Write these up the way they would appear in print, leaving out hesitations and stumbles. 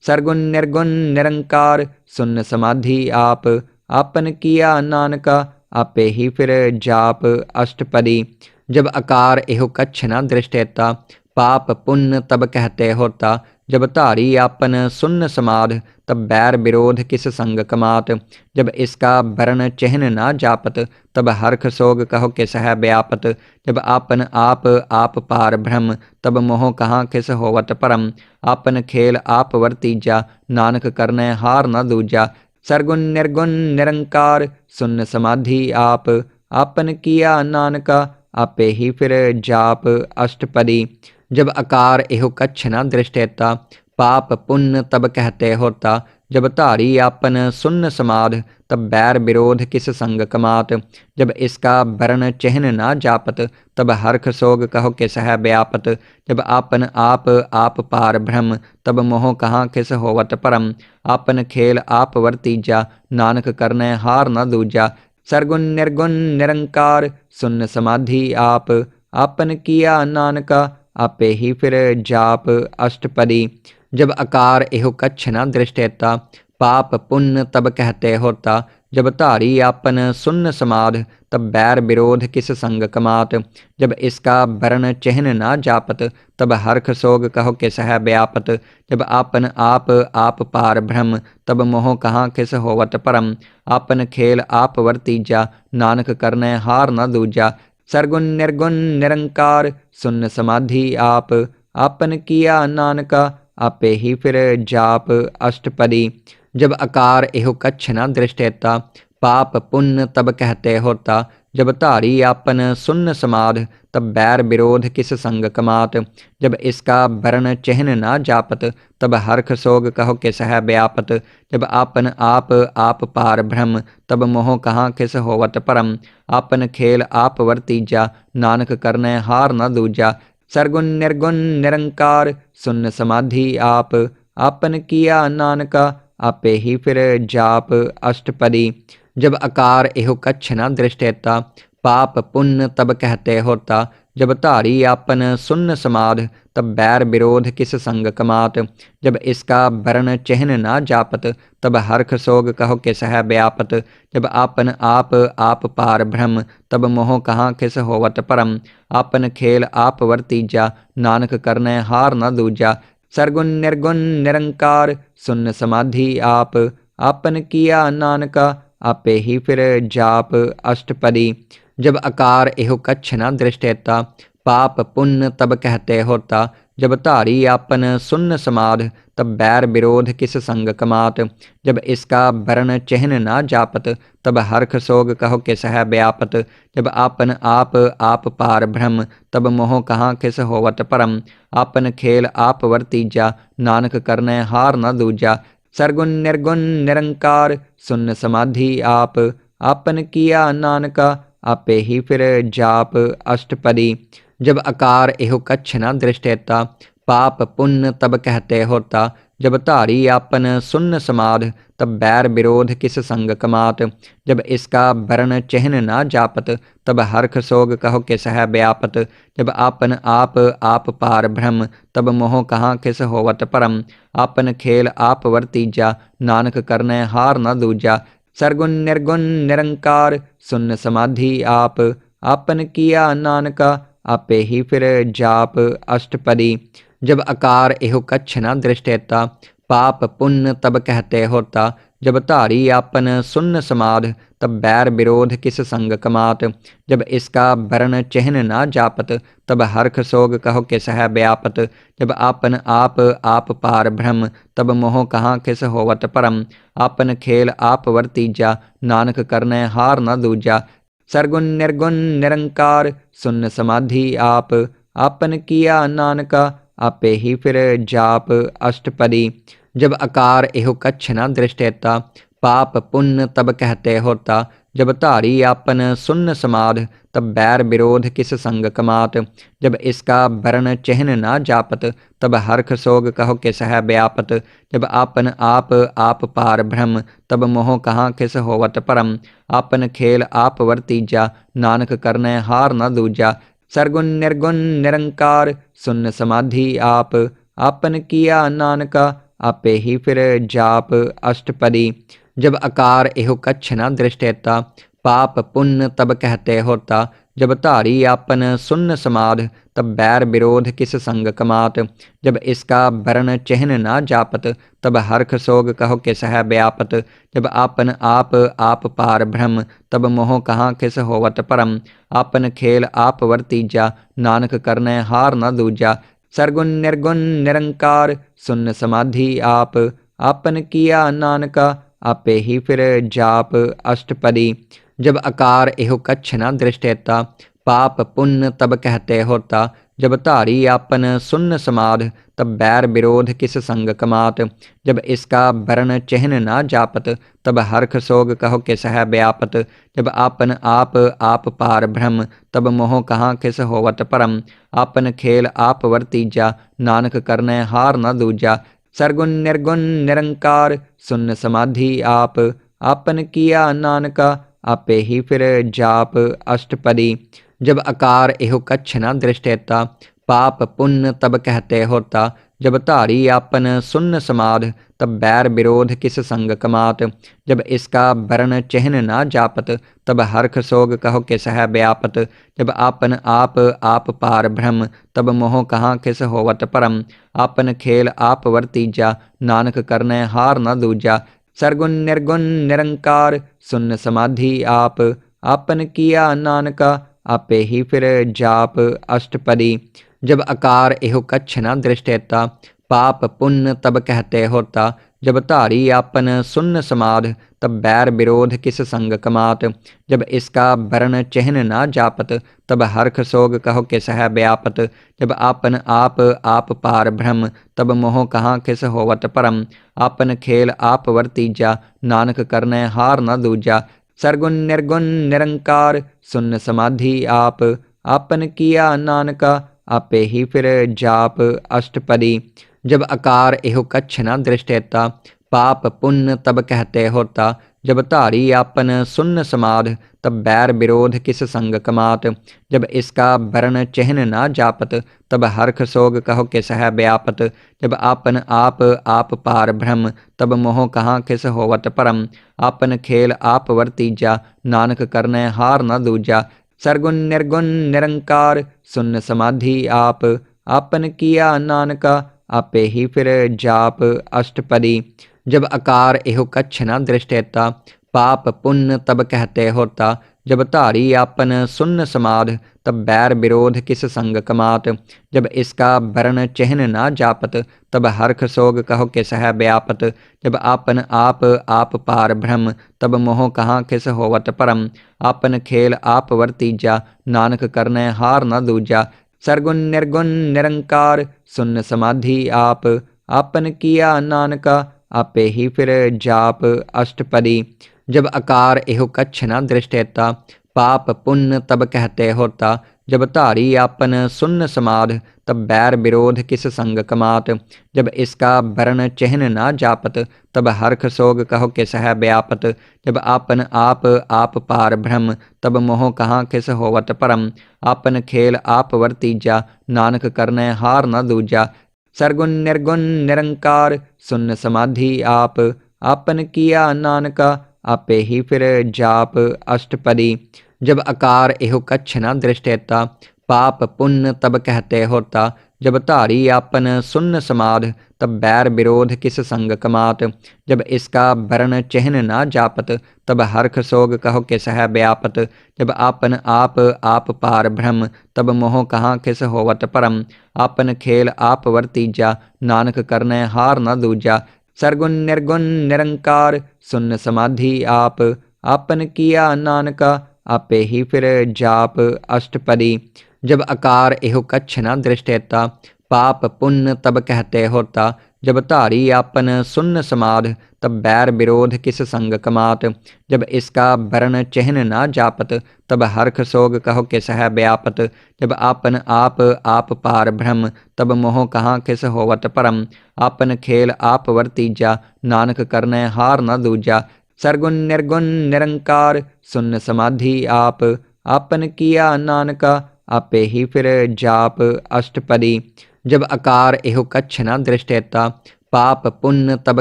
सरगुण निर्गुण निरंकार सुन समाधि आप। आपन किया नानका आपे ही फिर जाप। अष्टपदी। जब आकार एहो कच्छ न दृष्टेता पाप पुण्य तब कहते होता। जब धारी आपन सुन्न समाध तब बैर विरोध किस संग कमात। जब इसका वर्ण चिन्ह ना जापत तब हर्ष सोग कहो किस है व्यापत। जब आपन आप पार ब्रह्म तब मोह कहाँ किस होवत परम। आपन खेल आप वर्तीजा नानक करने हार न दूजा। सरगुण निर्गुण निरंकार सुन्न समाधि आप। आपन किया नानका आपे ही फिर जाप। अष्टपदी। जब आकार एहो कच्छ न दृष्टेता पाप पुण्य तब कहते होता। जब धारी आपन सुन्न समाध तब बैर विरोध किस संग कमात। जब इसका वर्ण चिन्ह ना जापत तब हर्ष सोग कहो किस है व्यापत। जब आपन आप पार ब्रह्म तब मोह कहाँ किस होवत परम। आपन खेल आप वर्तीजा नानक करने हार न दूजा। सरगुण निर्गुण निरंकार सुन्न समाधि आप। आपन किया नानका आपे ही फिर जाप। अष्टपदी। जब आकार एहो कच्छ न दृष्टेता पाप पुण्य तब कहते होता। जब धारी आपन सुन्न समाध तब बैर विरोध किस संग कमात। जब इसका वर्ण चिन्ह ना जापत तब हर्ष सोग कहो किस है व्यापत। जब आपन आप पार ब्रह्म तब मोह कहाँ किस होवत परम। आपन खेल आप वर्तीजा नानक करने हार न दूजा। सरगुण निर्गुण निरंकार सुन्न समाधि आप। आपन किया नानका आपे ही फिर जाप। अष्टपदी। जब आकार एहो कच्छ न दृष्टेता पाप पुण्य तब कहते होता। जब धारी आपन सुन्न समाध तब बैर विरोध किस संग कमात। जब इसका वर्ण चिन्ह ना जापत तब हर्ष सोग कहो किस है व्यापत। जब आपन आप पार ब्रह्म तब मोह कहाँ किस होवत परम। आपन खेल आप वर्तीजा नानक करने हार न दूजा। सरगुण निर्गुण निरंकार सुन्न समाधि आप। आपन किया नानका आपे ही फिर जाप। अष्टपदी। जब आकार एहो कच्छ न दृष्टेता पाप पुण्य तब कहते होता। जब धारी आपन सुन्न समाध तब बैर विरोध किस संग कमात। जब इसका वर्ण चिन्ह ना जापत तब हर्ष सोग कहो किस है व्यापत। जब आपन आप पार ब्रह्म तब मोह कहाँ किस होवत परम। आपन खेल आप वर्तीजा नानक करने हार न दूजा। सरगुण निर्गुण निरंकार सुन्न समाधि आप। आपन किया नानका आपे ही फिर जाप। अष्टपदी। जब आकार एहो कच्छ न दृष्टेता पाप पुण्य तब कहते होता। जब धारी आपन सुन्न समाध तब बैर विरोध किस संग कमात। जब इसका वर्ण चिन्ह ना जापत तब हर्ष सोग कहो किस है व्यापत। जब आपन आप पार ब्रह्म तब मोह कहाँ किस होवत परम। आपन खेल आप वर्तीजा नानक करने हार न दूजा। सरगुण निर्गुण निरंकार सुन्न समाधि आप। आपन किया नानका आपे ही फिर जाप। अष्टपदी। जब आकार एहो कच्छ न दृष्टेता पाप पुण्य तब कहते होता। जब धारी आपन सुन्न समाध तब बैर विरोध किस संग कमात। जब इसका वर्ण चिन्ह ना जापत तब हर्ष सोग कहो किस है व्यापत। जब आपन आप पार ब्रह्म तब मोह कहाँ किस होवत परम। आपन खेल आप वर्तीजा नानक करने हार न दूजा। सरगुण निर्गुण निरंकार सुन्न समाधि आप। आपन किया नानका आपे ही फिर जाप। अष्टपदी। जब आकार एहो कच्छ न दृष्टेता पाप पुण्य तब कहते होता। जब धारी आपन सुन्न समाध तब बैर विरोध किस संग कमात। जब इसका वर्ण चिन्ह ना जापत तब हर्ष सोग कहो किस है व्यापत। जब आपन आप पार ब्रह्म तब मोह कहाँ किस होवत परम। आपन खेल आप वर्तीजा नानक करने हार न दूजा। सरगुण निर्गुण निरंकार सुन्न समाधि आप। आपन किया नानका आपे ही फिर जाप। अष्टपदी। जब आकार एहो कच्छ न दृष्टेता पाप पुण्य तब कहते होता। जब धारी आपन सुन्न समाध तब बैर विरोध किस संग कमात। जब इसका वर्ण चिन्ह ना जापत तब हर्ष सोग कहो किस है व्यापत। जब आपन आप पार ब्रह्म तब मोह कहाँ किस होवत परम। आपन खेल आप वर्तीजा नानक करने हार न दूजा। सरगुण निर्गुण निरंकार सुन्न समाधि आप। आपन किया नानका आपे ही फिर जाप अष्टपदी। जब आकार एहो कच्छ न दृष्टेता, पाप पुण्य तब कहते होता। जब धारी आपन सुन्न समाध, तब बैर विरोध किस संग कमात। जब इसका वर्ण चिन्ह ना जापत, तब हर्ष सोग कहो किस है व्यापत। जब आपन आप पार ब्रह्म, तब मोह कहाँ किस होवत परम। आपन खेल आप वर्तीजा, नानक करने हार न दूजा। सरगुण निर्गुण निरंकार, सुन्न समाधि आप। आपन किया नानका, आपे ही फिर जाप अष्टपदी। जब आकार एहो कच्छ न दृष्टेता, पाप पुण्य तब कहते होता। जब धारी आपन सुन्न समाध, तब बैर विरोध किस संग कमात। जब इसका वर्ण चिन्ह ना जापत, तब हर्ष सोग कहो किस है व्यापत। जब आपन आप पार ब्रह्म, तब मोह कहाँ किस होवत परम। आपन खेल आप वर्तीजा, नानक करने हार न दूजा। सरगुण निर्गुण निरंकार, सुन्न समाधि आप। आपन किया नानका, आपे ही फिर जाप अष्टपदी। जब आकार एहो कच्छ न दृष्टेता, पाप पुण्य तब कहते होता। जब धारी आपन सुन्न समाध, तब बैर विरोध किस संग कमात। जब इसका वर्ण चिन्ह ना जापत, तब हर्ष सोग कहो किस है व्यापत। जब आपन आप पार ब्रह्म, तब मोह कहाँ किस होवत परम। आपन खेल आप वर्तीजा, नानक करने हार न दूजा। सरगुण निर्गुण निरंकार, सुन्न समाधि आप। आपन किया नानका, आपे ही फिर जाप अष्टपदी। जब आकार एहो कच्छ न दृष्टेता, पाप पुण्य तब कहते होता। जब धारी आपन सुन्न समाध, तब बैर विरोध किस संग कमात। जब इसका वर्ण चिन्ह ना जापत, तब हर्ष सोग कहो किस है व्यापत। जब आपन आप पार ब्रह्म, तब मोह कहाँ किस होवत परम। आपन खेल आप वर्तीजा, नानक करने हार न दूजा। सरगुण निर्गुण निरंकार, सुन्न समाधि आप। आपन किया नानका, आपे ही फिर जाप अष्टपदी। जब आकार एहो कच्छ न दृष्टेता, पाप पुण्य तब कहते होता। जब धारी आपन सुन्न समाध, तब बैर विरोध किस संग कमात। जब इसका वर्ण चिन्ह ना जापत, तब हर्ष सोग कहो किस है व्यापत। जब आपन आप पार ब्रह्म, तब मोह कहाँ किस होवत परम। आपन खेल आप वर्तीजा, नानक करने हार न दूजा। सरगुण निर्गुण निरंकार, सुन्न समाधि आप। आपन किया नानका, आपे ही फिर जाप अष्टपदी। जब आकार एहो कच्छ न दृष्टेता, पाप पुण्य तब कहते होता। जब धारी आपन सुन्न समाध, तब बैर विरोध किस संग कमात। जब इसका वर्ण चिन्ह ना जापत, तब हर्ष सोग कहो किस है व्यापत। जब आपन आप पार ब्रह्म, तब मोह कहाँ किस होवत परम। आपन खेल आप वर्तीजा, नानक करने हार न दूजा। सरगुण निर्गुण निरंकार, सुन्न समाधि आप। आपन किया नानका, आपे ही फिर जाप अष्टपदी। जब आकार एहो कच्छ न दृष्टेता, पाप पुण्य तब कहते होता। जब धारी आपन सुन्न समाध, तब बैर विरोध किस संग कमात। जब इसका वर्ण चिन्ह ना जापत, तब हर्ष सोग कहो किस है व्यापत। जब आपन आप पार ब्रह्म, तब मोह कहाँ किस होवत परम। आपन खेल आप वर्तीजा, नानक करने हार न दूजा। सरगुण निर्गुण निरंकार, सुन्न समाधि आप। आपन किया नानका, आपे ही फिर जाप अष्टपदी। जब आकार एहो कच्छ न दृष्टेता, पाप पुण्य तब कहते होता। जब धारी आपन सुन्न समाध, तब बैर विरोध किस संग कमात। जब इसका वर्ण चिन्ह ना जापत, तब हर्ष सोग कहो किस है व्यापत। जब आपन आप पार ब्रह्म, तब मोह कहाँ किस होवत परम। आपन खेल आप वर्तीजा, नानक करने हार न दूजा। सरगुण निर्गुण निरंकार, सुन्न समाधि आप। आपन किया नानका, आपे ही फिर जाप अष्टपदी। जब आकार एहो कच्छ न दृष्टेता, पाप पुण्य तब कहते होता। जब धारी आपन सुन्न समाध, तब बैर विरोध किस संग कमात। जब इसका वर्ण चिन्ह ना जापत, तब हर्ष सोग कहो किस है व्यापत। जब आपन आप पार ब्रह्म, तब मोह कहाँ किस होवत परम। आपन खेल आप वर्तीजा, नानक करने हार न दूजा। सरगुण निर्गुण निरंकार, सुन्न समाधि आप। आपन किया नानका, आपे ही फिर जाप अष्टपदी। जब आकार एहो कच्छ न दृष्टेता, पाप पुण्य तब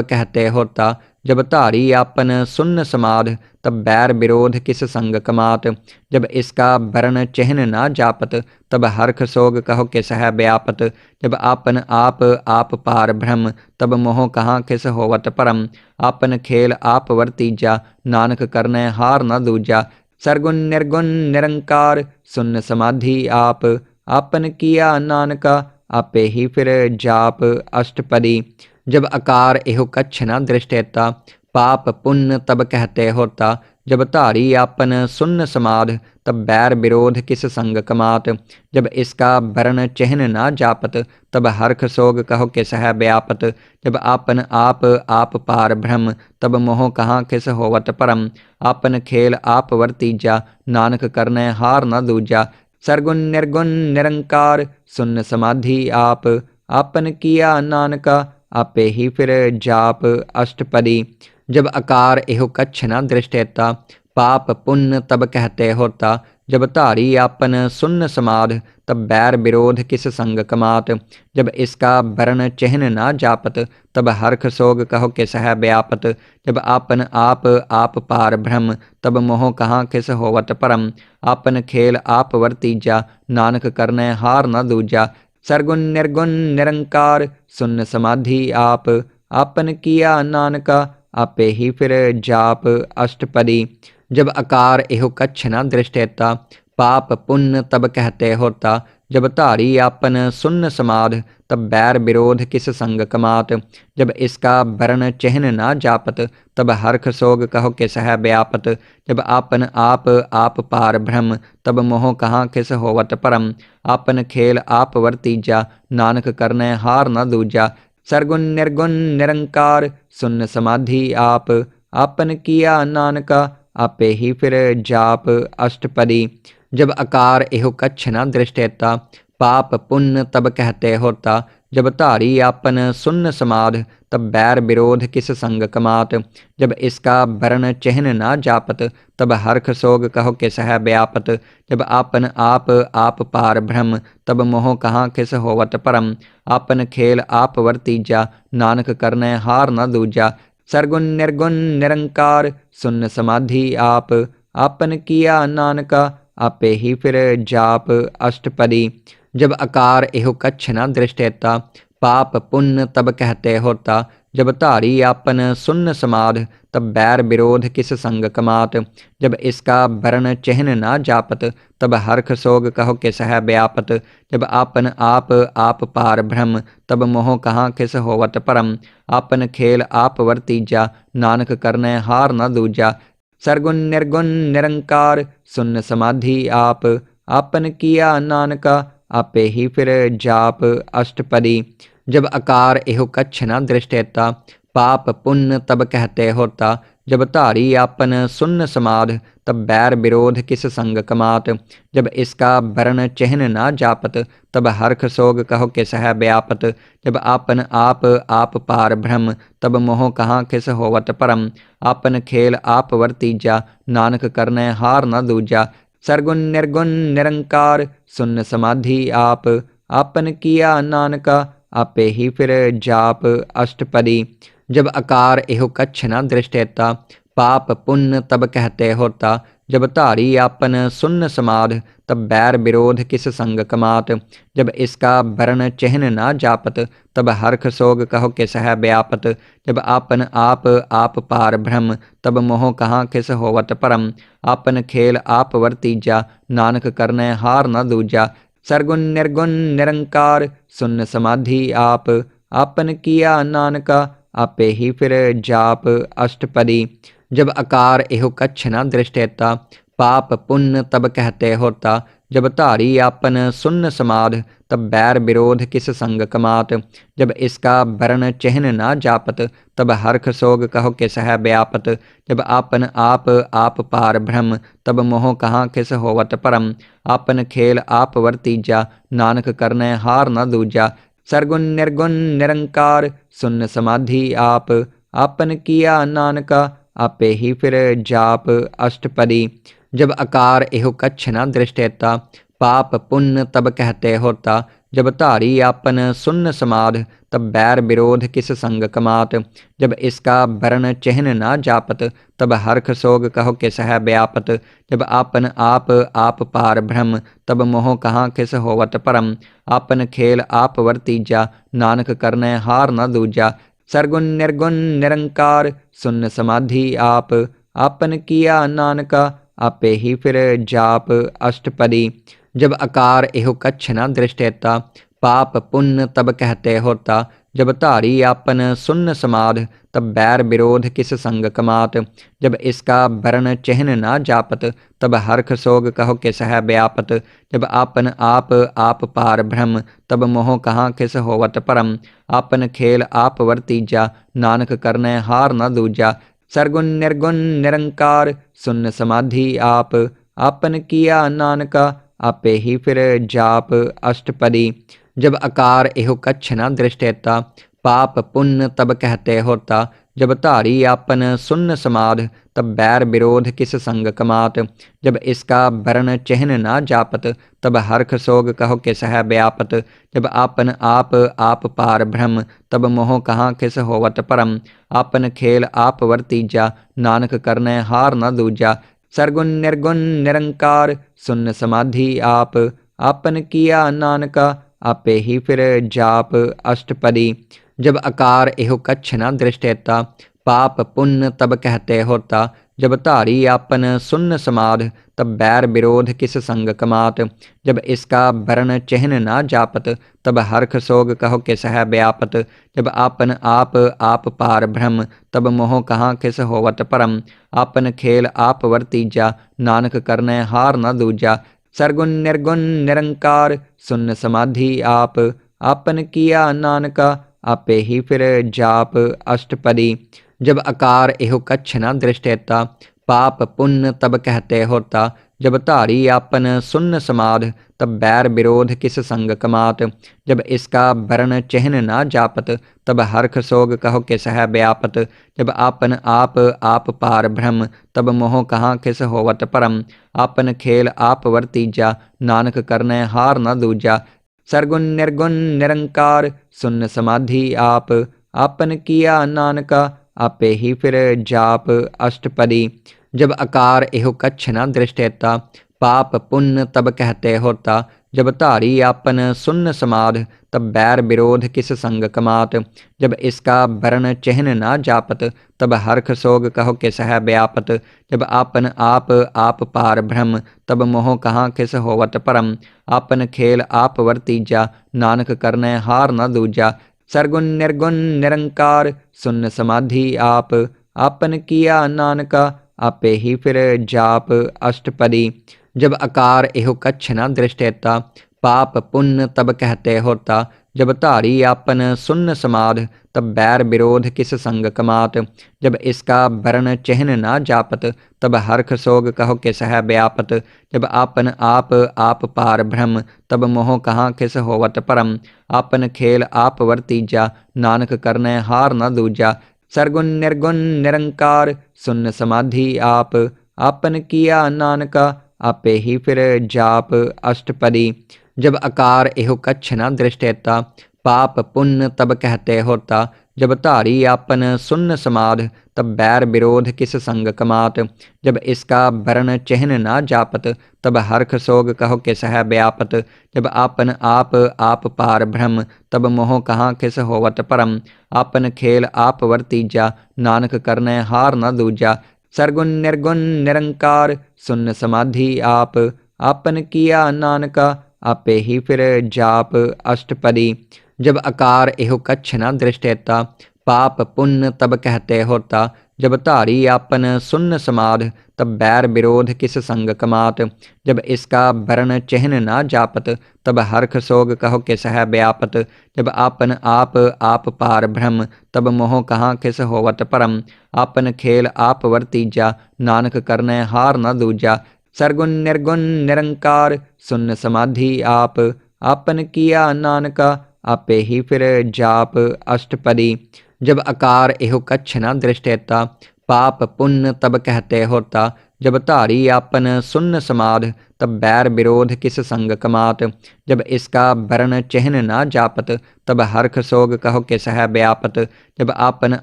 कहते होता, जब धारी आपन सुन्न समाध, तब बैर विरोध किस संग कमात। जब इसका वर्ण चिन्ह ना जापत, तब हर्ष सोग कहो किस है व्यापत। जब आपन आप पार ब्रह्म, तब मोह कहाँ किस होवत परम। आपन खेल आप वर्तीजा, नानक करने हार न दूजा। सरगुण निर्गुण निरंकार, सुन्न समाधि आप, आपन किया नानका, आपे ही फिर जाप। अष्टपदी। जब आकार एहो कच्छ न दृष्टेता, पाप पुण्य तब कहते होता। जब धारी आपन सुन्न समाध, तब बैर विरोध किस संग कमात। जब इसका वर्ण चिन्ह ना जापत, तब हर्ष सोग कहो किस है व्यापत। जब आपन आप पार ब्रह्म, तब मोह कहाँ किस होवत परम। आपन खेल आप वर्तीजा, नानक करने हार न दूजा। सरगुण निर्गुण निरंकार, सुन्न समाधि आप, आपन किया नानका, आपे ही फिर जाप। अष्टपदी। जब आकार एहो कच्छ न दृष्टेता, पाप पुण्य तब कहते होता। जब धारी आपन सुन्न समाध, तब बैर विरोध किस संग कमात। जब इसका वर्ण चिन्ह ना जापत, तब हर्ष सोग कहो किस है व्यापत। जब आपन आप पार ब्रह्म, तब मोह कहाँ किस होवत परम। आपन खेल आप वर्तीजा, नानक करने हार न दूजा। सरगुण निर्गुण निरंकार, सुन्न समाधि आप, आपन किया नानका, आपे ही फिर जाप। अष्टपदी। जब आकार एहो कच्छ न दृष्टेता, पाप पुण्य तब कहते होता। जब धारी आपन सुन्न समाध, तब बैर विरोध किस संग कमात। जब इसका वर्ण चिन्ह ना जापत, तब हर्ष सोग कहो किस है व्यापत। जब आपन आप पार ब्रह्म, तब मोह कहाँ किस होवत परम। आपन खेल आप वर्तीजा, नानक करने हार न दूजा। सरगुण निर्गुण निरंकार, सुन्न समाधि आप, आपन किया नानका, आपे ही फिर जाप। अष्टपदी। जब आकार एहो कच्छ न दृष्टेता, पाप पुण्य तब कहते होता। जब धारी आपन सुन्न समाध, तब बैर विरोध किस संग कमात। जब इसका वर्ण चिन्ह ना जापत, तब हर्ष सोग कहो किस है व्यापत। जब आपन आप पार ब्रह्म, तब मोह कहाँ किस होवत परम। आपन खेल आप वर्तीजा, नानक करने हार न दूजा। सरगुण निर्गुण निरंकार, सुन्न समाधि आप, आपन किया नानका, आपे ही फिर जाप। अष्टपदी। जब आकार एहो कच्छ न दृष्टेता, पाप पुण्य तब कहते होता। जब धारी आपन सुन्न समाध, तब बैर विरोध किस संग कमात। जब इसका वर्ण चिन्ह ना जापत, तब हर्ष सोग कहो किस है व्यापत। जब आपन आप पार ब्रह्म, तब मोह कहाँ किस होवत परम। आपन खेल आप वर्तीजा, नानक करने हार न दूजा। सरगुण निर्गुण निरंकार, सुन्न समाधि आप, आपन किया नानका, आपे ही फिर जाप। अष्टपदी। जब आकार एहो कच्छ न दृष्टेता, पाप पुण्य तब कहते होता। जब धारी आपन सुन्न समाध, तब बैर विरोध किस संग कमात। जब इसका वर्ण चिन्ह ना जापत, तब हर्ष सोग कहो किस है व्यापत। जब आपन आप पार ब्रह्म, तब मोह कहाँ किस होवत परम। आपन खेल आप वर्तीजा, नानक करने हार न दूजा। सरगुण निर्गुण निरंकार, सुन्न समाधि आप, आपन किया नानका, आपे ही फिर जाप। अष्टपदी। जब आकार एहो कच्छ न दृष्टेता, पाप पुण्य तब कहते होता। जब धारी आपन सुन्न समाध, तब बैर विरोध किस संग कमात। जब इसका वर्ण चिन्ह ना जापत, तब हर्ष सोग कहो किस है व्यापत। जब आपन आप पार ब्रह्म, तब मोह कहाँ किस होवत परम। आपन खेल आप वर्तीजा, नानक करने हार न दूजा। सरगुण निर्गुण निरंकार, सुन्न समाधि आप, आपन किया नानका, आपे ही फिर जाप। अष्टपदी। जब आकार एहो कच्छ न दृष्टेता, पाप पुण्य तब कहते होता। जब धारी आपन सुन्न समाध, तब बैर विरोध किस संग कमात। जब इसका वर्ण चिन्ह ना जापत, तब हर्ष सोग कहो किस है व्यापत। जब आपन आप पार ब्रह्म, तब मोह कहाँ किस होवत परम। आपन खेल आप वर्तीजा, नानक करने हार न दूजा। सरगुण निर्गुण निरंकार, सुन्न समाधि आप, आपन किया नानका, आपे ही फिर जाप। अष्टपदी। जब आकार एहो कच्छ न दृष्टेता, पाप पुण्य तब कहते होता। जब धारी आपन सुन्न समाध, तब बैर विरोध किस संग कमात। जब इसका वर्ण चिन्ह ना जापत, तब हर्ष सोग कहो किस है व्यापत। जब आपन आप पार ब्रह्म, तब मोह कहाँ किस होवत परम। आपन खेल आप वर्तीजा, नानक करने हार न दूजा। सरगुण निर्गुण निरंकार, सुन्न समाधि आप। आपन किया नानका, आपे ही फिर जाप अष्टपदी। जब आकार एहो कच्छ न दृष्टेता, पाप पुण्य तब कहते होता। जब धारी आपन सुन्न समाध, तब बैर विरोध किस संग कमात। जब इसका वर्ण चिन्ह ना जापत, तब हर्ष सोग कहो किस है व्यापत। जब आपन आप पार ब्रह्म, तब मोह कहाँ किस होवत परम। आपन खेल आप वर्तीजा, नानक करने हार न दूजा। सरगुण निर्गुण निरंकार, सुन्न समाधि आप। आपन किया नानका, आपे ही फिर जाप अष्टपदी। जब आकार एहो कच्छ न दृष्टेता, पाप पुण्य तब कहते होता। जब धारी आपन सुन्न समाध, तब बैर विरोध किस संग कमात। जब इसका वर्ण चिन्ह ना जापत, तब हर्ष सोग कहो किस है व्यापत। जब आपन आप पार ब्रह्म, तब मोह कहाँ किस होवत परम। आपन खेल आप वर्तीजा, नानक करने हार न दूजा। सरगुण निर्गुण निरंकार, सुन्न समाधि आप। आपन किया नानका, आपे ही फिर जाप अष्टपदी। जब आकार एहो कच्छ न दृष्टेता, पाप पुण्य तब कहते होता। जब धारी आपन सुन्न समाध, तब बैर विरोध किस संग कमात। जब इसका वर्ण चिन्ह ना जापत, तब हर्ष सोग कहो किस है व्यापत। जब आपन आप पार ब्रह्म, तब मोह कहाँ किस होवत परम। आपन खेल आप वर्तीजा, नानक करने हार न दूजा। सरगुण निर्गुण निरंकार, सुन्न समाधि आप। आपन किया नानका, आपे ही फिर जाप अष्टपदी। जब आकार एहो कच्छ न दृष्टेता, पाप पुण्य तब कहते होता। जब धारी आपन सुन्न समाध, तब बैर विरोध किस संग कमात। जब इसका वर्ण चिन्ह ना जापत, तब हर्ष सोग कहो किस है व्यापत। जब आपन आप पार ब्रह्म, तब मोह कहाँ किस होवत परम। आपन खेल आप वर्तीजा, नानक करने हार न दूजा। सरगुण निर्गुण निरंकार, सुन्न समाधि आप। आपन किया नानका, आपे ही फिर जाप अष्टपदी। जब आकार एहो कच्छ न दृष्टेता, पाप पुण्य तब कहते होता। जब धारी आपन सुन्न समाध, तब बैर विरोध किस संग कमात। जब इसका वर्ण चिन्ह ना जापत, तब हर्ष सोग कहो किस है व्यापत। जब आपन आप पार ब्रह्म, तब मोह कहाँ किस होवत परम। आपन खेल आप वर्तीजा, नानक करने हार न दूजा। सरगुण निर्गुण निरंकार, सुन्न समाधि आप। आपन किया नानका, आपे ही फिर जाप अष्टपदी। जब आकार एहो कच्छ न दृष्टेता, पाप पुण्य तब कहते होता। जब धारी आपन सुन्न समाध, तब बैर विरोध किस संग कमात। जब इसका वर्ण चिन्ह ना जापत, तब हर्ष सोग कहो किस है व्यापत। जब आपन आप पार ब्रह्म, तब मोह कहाँ किस होवत परम। आपन खेल आप वर्तीजा, नानक करने हार न दूजा। सरगुण निर्गुण निरंकार, सुन्न समाधि आप। आपन किया नानका, आपे ही फिर जाप अष्टपदी। जब आकार एहो कच्छ न दृष्टेता, पाप पुण्य तब कहते होता। जब धारी आपन सुन्न समाध, तब बैर विरोध किस संग कमात। जब इसका वर्ण चिन्ह ना जापत, तब हर्ष सोग कहो किस है व्यापत। जब आपन आप पार ब्रह्म, तब मोह कहाँ किस होवत परम। आपन खेल आप वर्तीजा, नानक करने हार न दूजा। सरगुण निर्गुण निरंकार, सुन्न समाधि आप। आपन किया नानका, आपे ही फिर जाप अष्टपदी। जब आकार एहो कच्छ न दृष्टेता, पाप पुण्य तब कहते होता। जब धारी आपन सुन्न समाध, तब बैर विरोध किस संग कमात। जब इसका वर्ण चिन्ह ना जापत, तब हर्ष सोग कहो किस है व्यापत। जब आपन आप पार ब्रह्म, तब मोह कहाँ किस होवत परम। आपन खेल आप वर्तीजा, नानक करने हार न दूजा। सरगुण निर्गुण निरंकार, सुन्न समाधि आप। आपन किया नानका, आपे ही फिर जाप अष्टपदी। जब आकार एहो कच्छ न दृष्टेता, पाप पुण्य तब कहते होता। जब धारी आपन सुन्न समाध, तब बैर विरोध किस संग कमात। जब इसका वर्ण चिन्ह ना जापत, तब हर्ष सोग कहो किस है व्यापत। जब आपन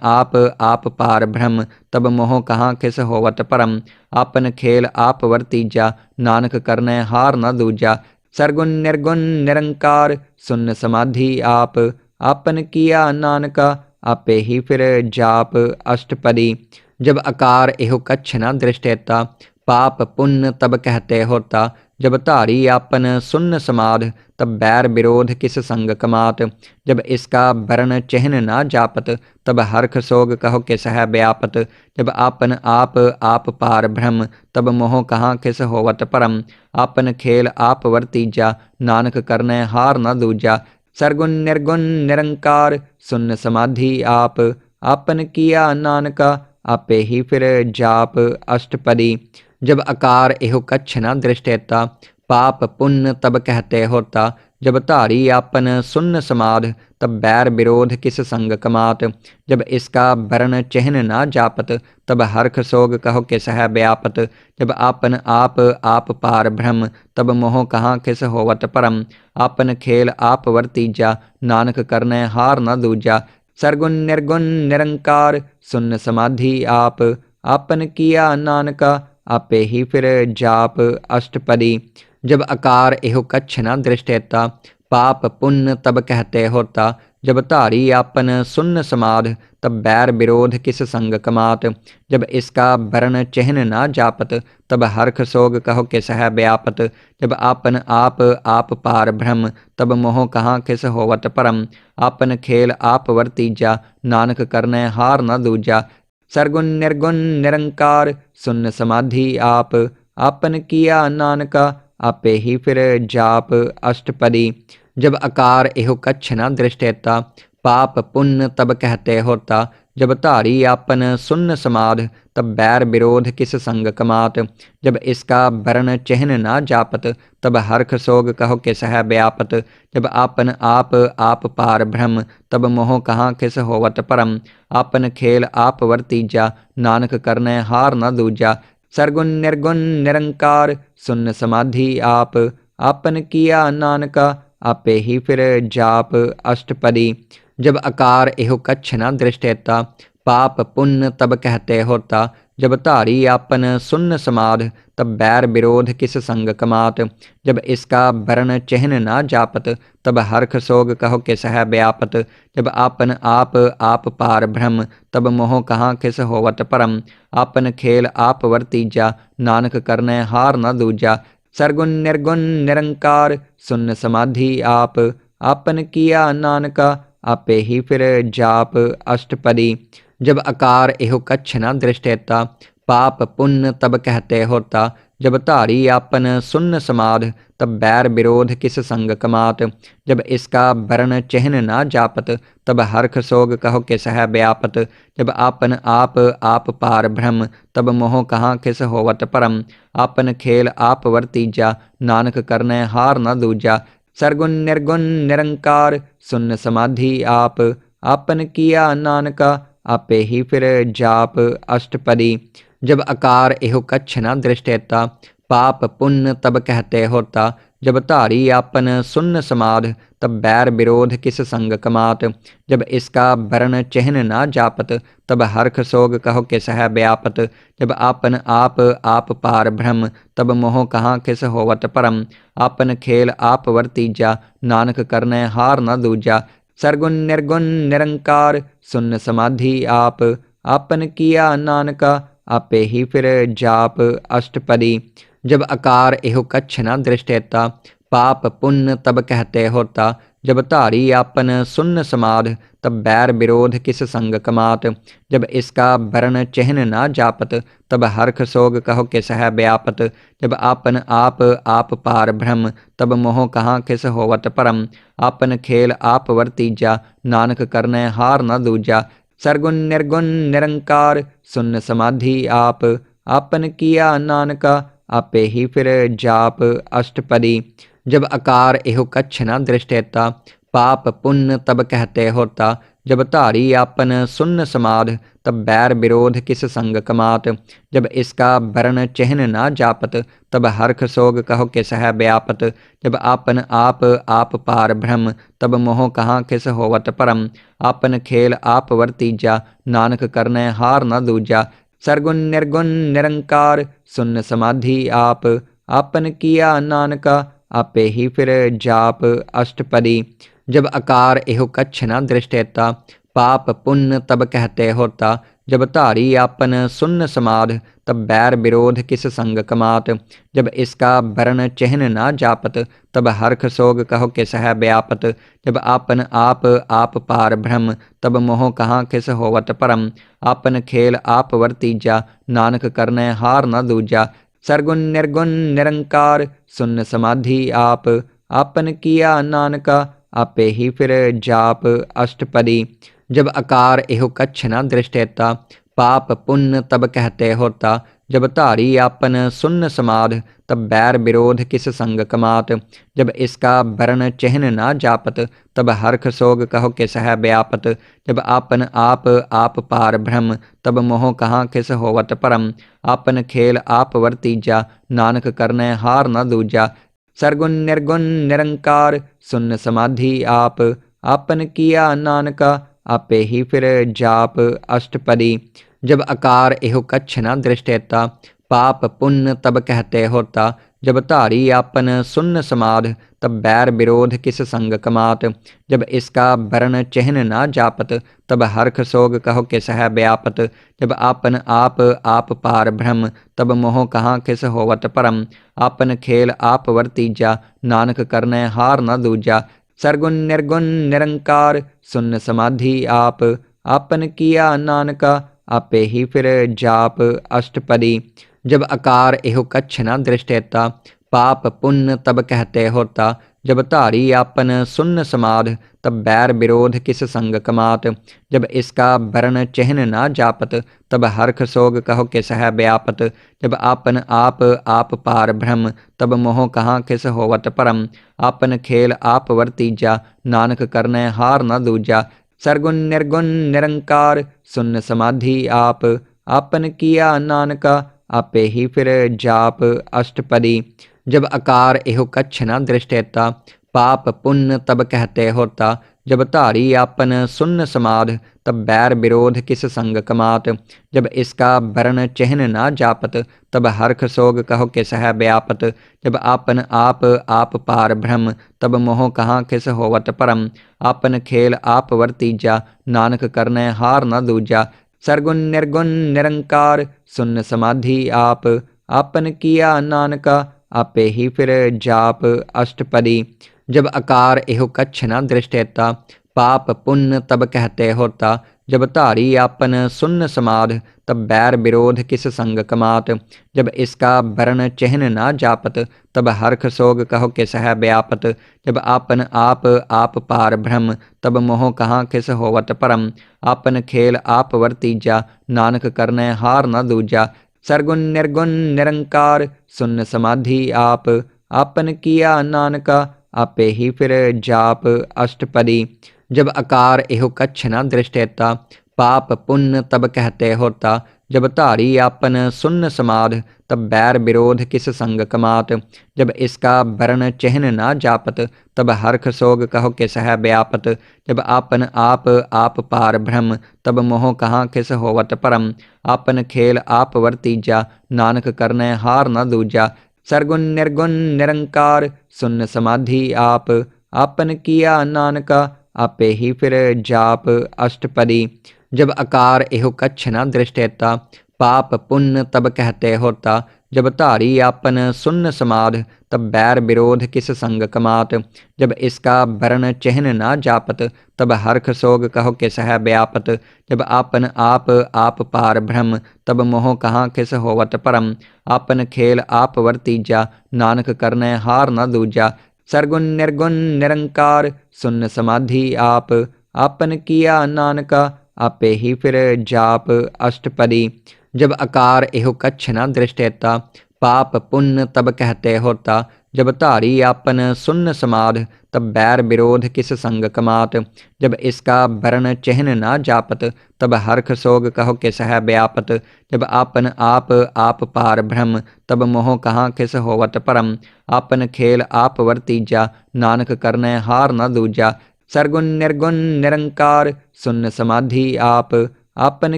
आप पार ब्रह्म, तब मोह कहाँ किस होवत परम। आपन खेल आप वर्तीजा, नानक करने हार न दूजा। सरगुण निर्गुण निरंकार, सुन्न समाधि आप। आपन किया नानका, आपे ही फिर जाप अष्टपदी। जब आकार एहो कच्छ न दृष्टेता, पाप पुण्य तब कहते होता। जब धारी आपन सुन्न समाध, तब बैर विरोध किस संग कमात। जब इसका वर्ण चिन्ह ना जापत, तब हर्ष सोग कहो किस है व्यापत। जब आपन आप पार ब्रह्म, तब मोह कहाँ किस होवत परम। आपन खेल आप वर्तीजा, नानक करने हार न दूजा। सरगुण निर्गुण निरंकार, सुन्न समाधि आप। आपन किया नानका, आपे ही फिर जाप अष्टपदी। जब आकार एहो कच्छ न दृष्टेता, पाप पुण्य तब कहते होता। जब धारी आपन सुन्न समाध, तब बैर विरोध किस संग कमात। जब इसका वर्ण चिन्ह ना जापत, तब हर्ष सोग कहो किस है व्यापत। जब आपन आप पार ब्रह्म, तब मोह कहाँ किस होवत परम। आपन खेल आप वर्तीजा, नानक करने हार न दूजा। सरगुण निर्गुण निरंकार, सुन्न समाधि आप। आपन किया नानका, आपे ही फिर जाप अष्टपदी। जब आकार एहो कच्छ न दृष्टेता, पाप पुण्य तब कहते होता। जब धारी आपन सुन्न समाध, तब बैर विरोध किस संग कमात। जब इसका वर्ण चिन्ह ना जापत, तब हर्ष सोग कहो किस है व्यापत। जब आपन आप पार ब्रह्म, तब मोह कहाँ किस होवत परम। आपन खेल आप वर्तीजा, नानक करने हार न दूजा। सरगुण निर्गुण निरंकार, सुन्न समाधि आप। आपन किया नानका, आपे ही फिर जाप अष्टपदी। जब आकार एहो कच्छ न दृष्टेता, पाप पुण्य तब कहते होता। जब धारी आपन सुन्न समाध, तब बैर विरोध किस संग कमात। जब इसका वर्ण चिन्ह ना जापत, तब हर्ष सोग कहो किस है व्यापत। जब आपन आप पार ब्रह्म, तब मोह कहाँ किस होवत परम। आपन खेल आप वर्तीजा, नानक करने हार न दूजा। सरगुण निर्गुण निरंकार, सुन्न समाधि आप। आपन किया नानका, आपे ही फिर जाप अष्टपदी। जब आकार एहो कच्छ न दृष्टेता, पाप पुण्य तब कहते होता। जब धारी आपन सुन्न समाध, तब बैर विरोध किस संग कमात। जब इसका वर्ण चिन्ह ना जापत, तब हर्ष सोग कहो किस है व्यापत। जब आपन आप पार ब्रह्म, तब मोह कहाँ किस होवत परम। आपन खेल आप वर्तीजा, नानक करने हार न दूजा। सरगुण निर्गुण निरंकार, सुन्न समाधि आप। आपन किया नानका, आपे ही फिर जाप अष्टपदी। जब आकार एहो कच्छ न दृष्टेता, पाप पुण्य तब कहते होता। जब धारी आपन सुन्न समाध, तब बैर विरोध किस संग कमात। जब इसका वर्ण चिन्ह ना जापत, तब हर्ष सोग कहो किस है व्यापत। जब आपन आप पार ब्रह्म, तब मोह कहाँ किस होवत परम। आपन खेल आप वर्तीजा, नानक करने हार न दूजा। सरगुण निर्गुण निरंकार, सुन्न समाधि आप। आपन किया नानका, आपे ही फिर जाप अष्टपदी। जब आकार एहो कच्छ न दृष्टेता, पाप पुण्य तब कहते होता। जब धारी आपन सुन्न समाध, तब बैर विरोध किस संग कमात। जब इसका वर्ण चिन्ह ना जापत, तब हर्ष सोग कहो किस है व्यापत। जब आपन आप पार ब्रह्म, तब मोह कहाँ किस होवत परम। आपन खेल आप वर्तीजा, नानक करने हार न दूजा। सरगुण निर्गुण निरंकार, सुन्न समाधि आप। आपन किया नानका, आपे ही फिर जाप अष्टपदी। जब आकार एहो कच्छ न दृष्टेता, पाप पुण्य तब कहते होता। जब धारी आपन सुन्न समाध, तब बैर विरोध किस संग कमात। जब इसका वर्ण चिन्ह ना जापत, तब हर्ष सोग कहो किस है व्यापत। जब आपन आप पार ब्रह्म, तब मोह कहाँ किस होवत परम। आपन खेल आप वर्तीजा, नानक करने हार न दूजा। सरगुण निर्गुण निरंकार, सुन्न समाधि आप। आपन किया नानका, आपे ही फिर जाप अष्टपदी। जब आकार एहो कच्छ न दृष्टेता, पाप पुण्य तब कहते होता। जब धारी आपन सुन्न समाध, तब बैर विरोध किस संग कमात। जब इसका वर्ण चिन्ह ना जापत, तब हर्ष सोग कहो किस है व्यापत। जब आपन आप पार ब्रह्म, तब मोह कहाँ किस होवत परम। आपन खेल आप वर्तीजा, नानक करने हार न दूजा। सरगुण निर्गुण निरंकार, सुन्न समाधि आप। आपन किया नानका, आपे ही फिर जाप अष्टपदी। जब आकार एहो कच्छ न दृष्टेता, पाप पुण्य तब कहते होता। जब धारी आपन सुन्न समाध, तब बैर विरोध किस संग कमात। जब इसका वर्ण चिन्ह ना जापत, तब हर्ष सोग कहो किस है व्यापत। जब आपन आप पार ब्रह्म, तब मोह कहाँ किस होवत परम। आपन खेल आप वर्तीजा, नानक करने हार न दूजा। सरगुण निर्गुण निरंकार, सुन्न समाधि आप। आपन किया नानका, आपे ही फिर जाप अष्टपदी। जब आकार एहो कच्छ न दृष्टेता, पाप पुण्य तब कहते होता। जब धारी आपन सुन्न समाध, तब बैर विरोध किस संग कमात। जब इसका वर्ण चिन्ह ना जापत, तब हर्ष सोग कहो किस है व्यापत। जब आपन आप पार ब्रह्म, तब मोह कहाँ किस होवत परम। आपन खेल आप वर्तीजा, नानक करने हार न दूजा। सरगुण निर्गुण निरंकार, सुन्न समाधि आप। आपन किया नानका, आपे ही फिर जाप अष्टपदी। जब आकार एहो कच्छ न दृष्टेता, पाप पुण्य तब कहते होता। जब धारी आपन सुन्न समाध, तब बैर विरोध किस संग कमात। जब इसका वर्ण चिन्ह ना जापत, तब हर्ष सोग कहो किस है व्यापत। जब आपन आप पार ब्रह्म, तब मोह कहाँ किस होवत परम। आपन खेल आप वर्तीजा, नानक करने हार न दूजा। सरगुण निर्गुण निरंकार, सुन्न समाधि आप। आपन किया नानका, आपे ही फिर जाप अष्टपदी। जब आकार एहो कच्छ न दृष्टेता, पाप पुण्य तब कहते होता। जब धारी आपन सुन्न समाध, तब बैर विरोध किस संग कमात। जब इसका वर्ण चिन्ह ना जापत, तब हर्ष सोग कहो किस है व्यापत। जब आपन आप पार ब्रह्म, तब मोह कहाँ किस होवत परम। आपन खेल आप वर्तीजा, नानक करने हार न दूजा। सरगुण निर्गुण निरंकार, सुन्न समाधि आप। आपन किया नानका, आपे ही फिर जाप अष्टपदी। जब आकार एहो कच्छ न दृष्टेता, पाप पुण्य तब कहते होता। जब धारी आपन सुन्न समाध, तब बैर विरोध किस संग कमात। जब इसका वर्ण चिन्ह ना जापत, तब हर्ष सोग कहो किस है व्यापत। जब आपन आप पार ब्रह्म, तब मोह कहाँ किस होवत परम। आपन खेल आप वर्तीजा, नानक करने हार न दूजा। सरगुण निर्गुण निरंकार, सुन्न समाधि आप। आपन किया नानका, आपे ही फिर जाप अष्टपदी। जब आकार एहो कच्छ न दृष्टेता, पाप पुण्य तब कहते होता। जब धारी आपन सुन्न समाध, तब बैर विरोध किस संग कमात। जब इसका वर्ण चिन्ह ना जापत, तब हर्ष सोग कहो किस है व्यापत। जब आपन आप पार ब्रह्म, तब मोह कहाँ किस होवत परम। आपन खेल आप वर्तीजा, नानक करने हार न दूजा। सरगुण निर्गुण निरंकार, सुन्न समाधि आप। आपन किया नानका, आपे ही फिर जाप अष्टपदी। जब आकार एहो कच्छ न दृष्टेता, पाप पुण्य तब कहते होता। जब धारी आपन सुन्न समाध, तब बैर विरोध किस संग कमात। जब इसका वर्ण चिन्ह ना जापत, तब हर्ष सोग कहो किस है व्यापत। जब आपन आप पार ब्रह्म, तब मोह कहाँ किस होवत परम। आपन खेल आप वर्तीजा, नानक करने हार न दूजा। सरगुण निर्गुण निरंकार, सुन्न समाधि आप। आपन किया नानका, आपे ही फिर जाप अष्टपदी। जब आकार एहो कच्छ न दृष्टेता, पाप पुण्य तब कहते होता। जब धारी आपन सुन्न समाध, तब बैर विरोध किस संग कमात। जब इसका वर्ण चिन्ह ना जापत, तब हर्ष सोग कहो किस है व्यापत। जब आपन आप पार ब्रह्म, तब मोह कहाँ किस होवत परम। आपन खेल आप वर्तीजा, नानक करने हार न दूजा। सरगुण निर्गुण निरंकार, सुन्न समाधि आप। आपन किया नानका, आपे ही फिर जाप अष्टपदी। जब आकार एहो कच्छ न दृष्टेता, पाप पुण्य तब कहते होता। जब धारी आपन सुन्न समाध, तब बैर विरोध किस संग कमात। जब इसका वर्ण चिन्ह ना जापत, तब हर्ष सोग कहो किस है व्यापत। जब आपन आप पार ब्रह्म, तब मोह कहाँ किस होवत परम। आपन खेल आप वर्तीजा, नानक करने हार न दूजा। सरगुण निर्गुण निरंकार, सुन्न समाधि आप। आपन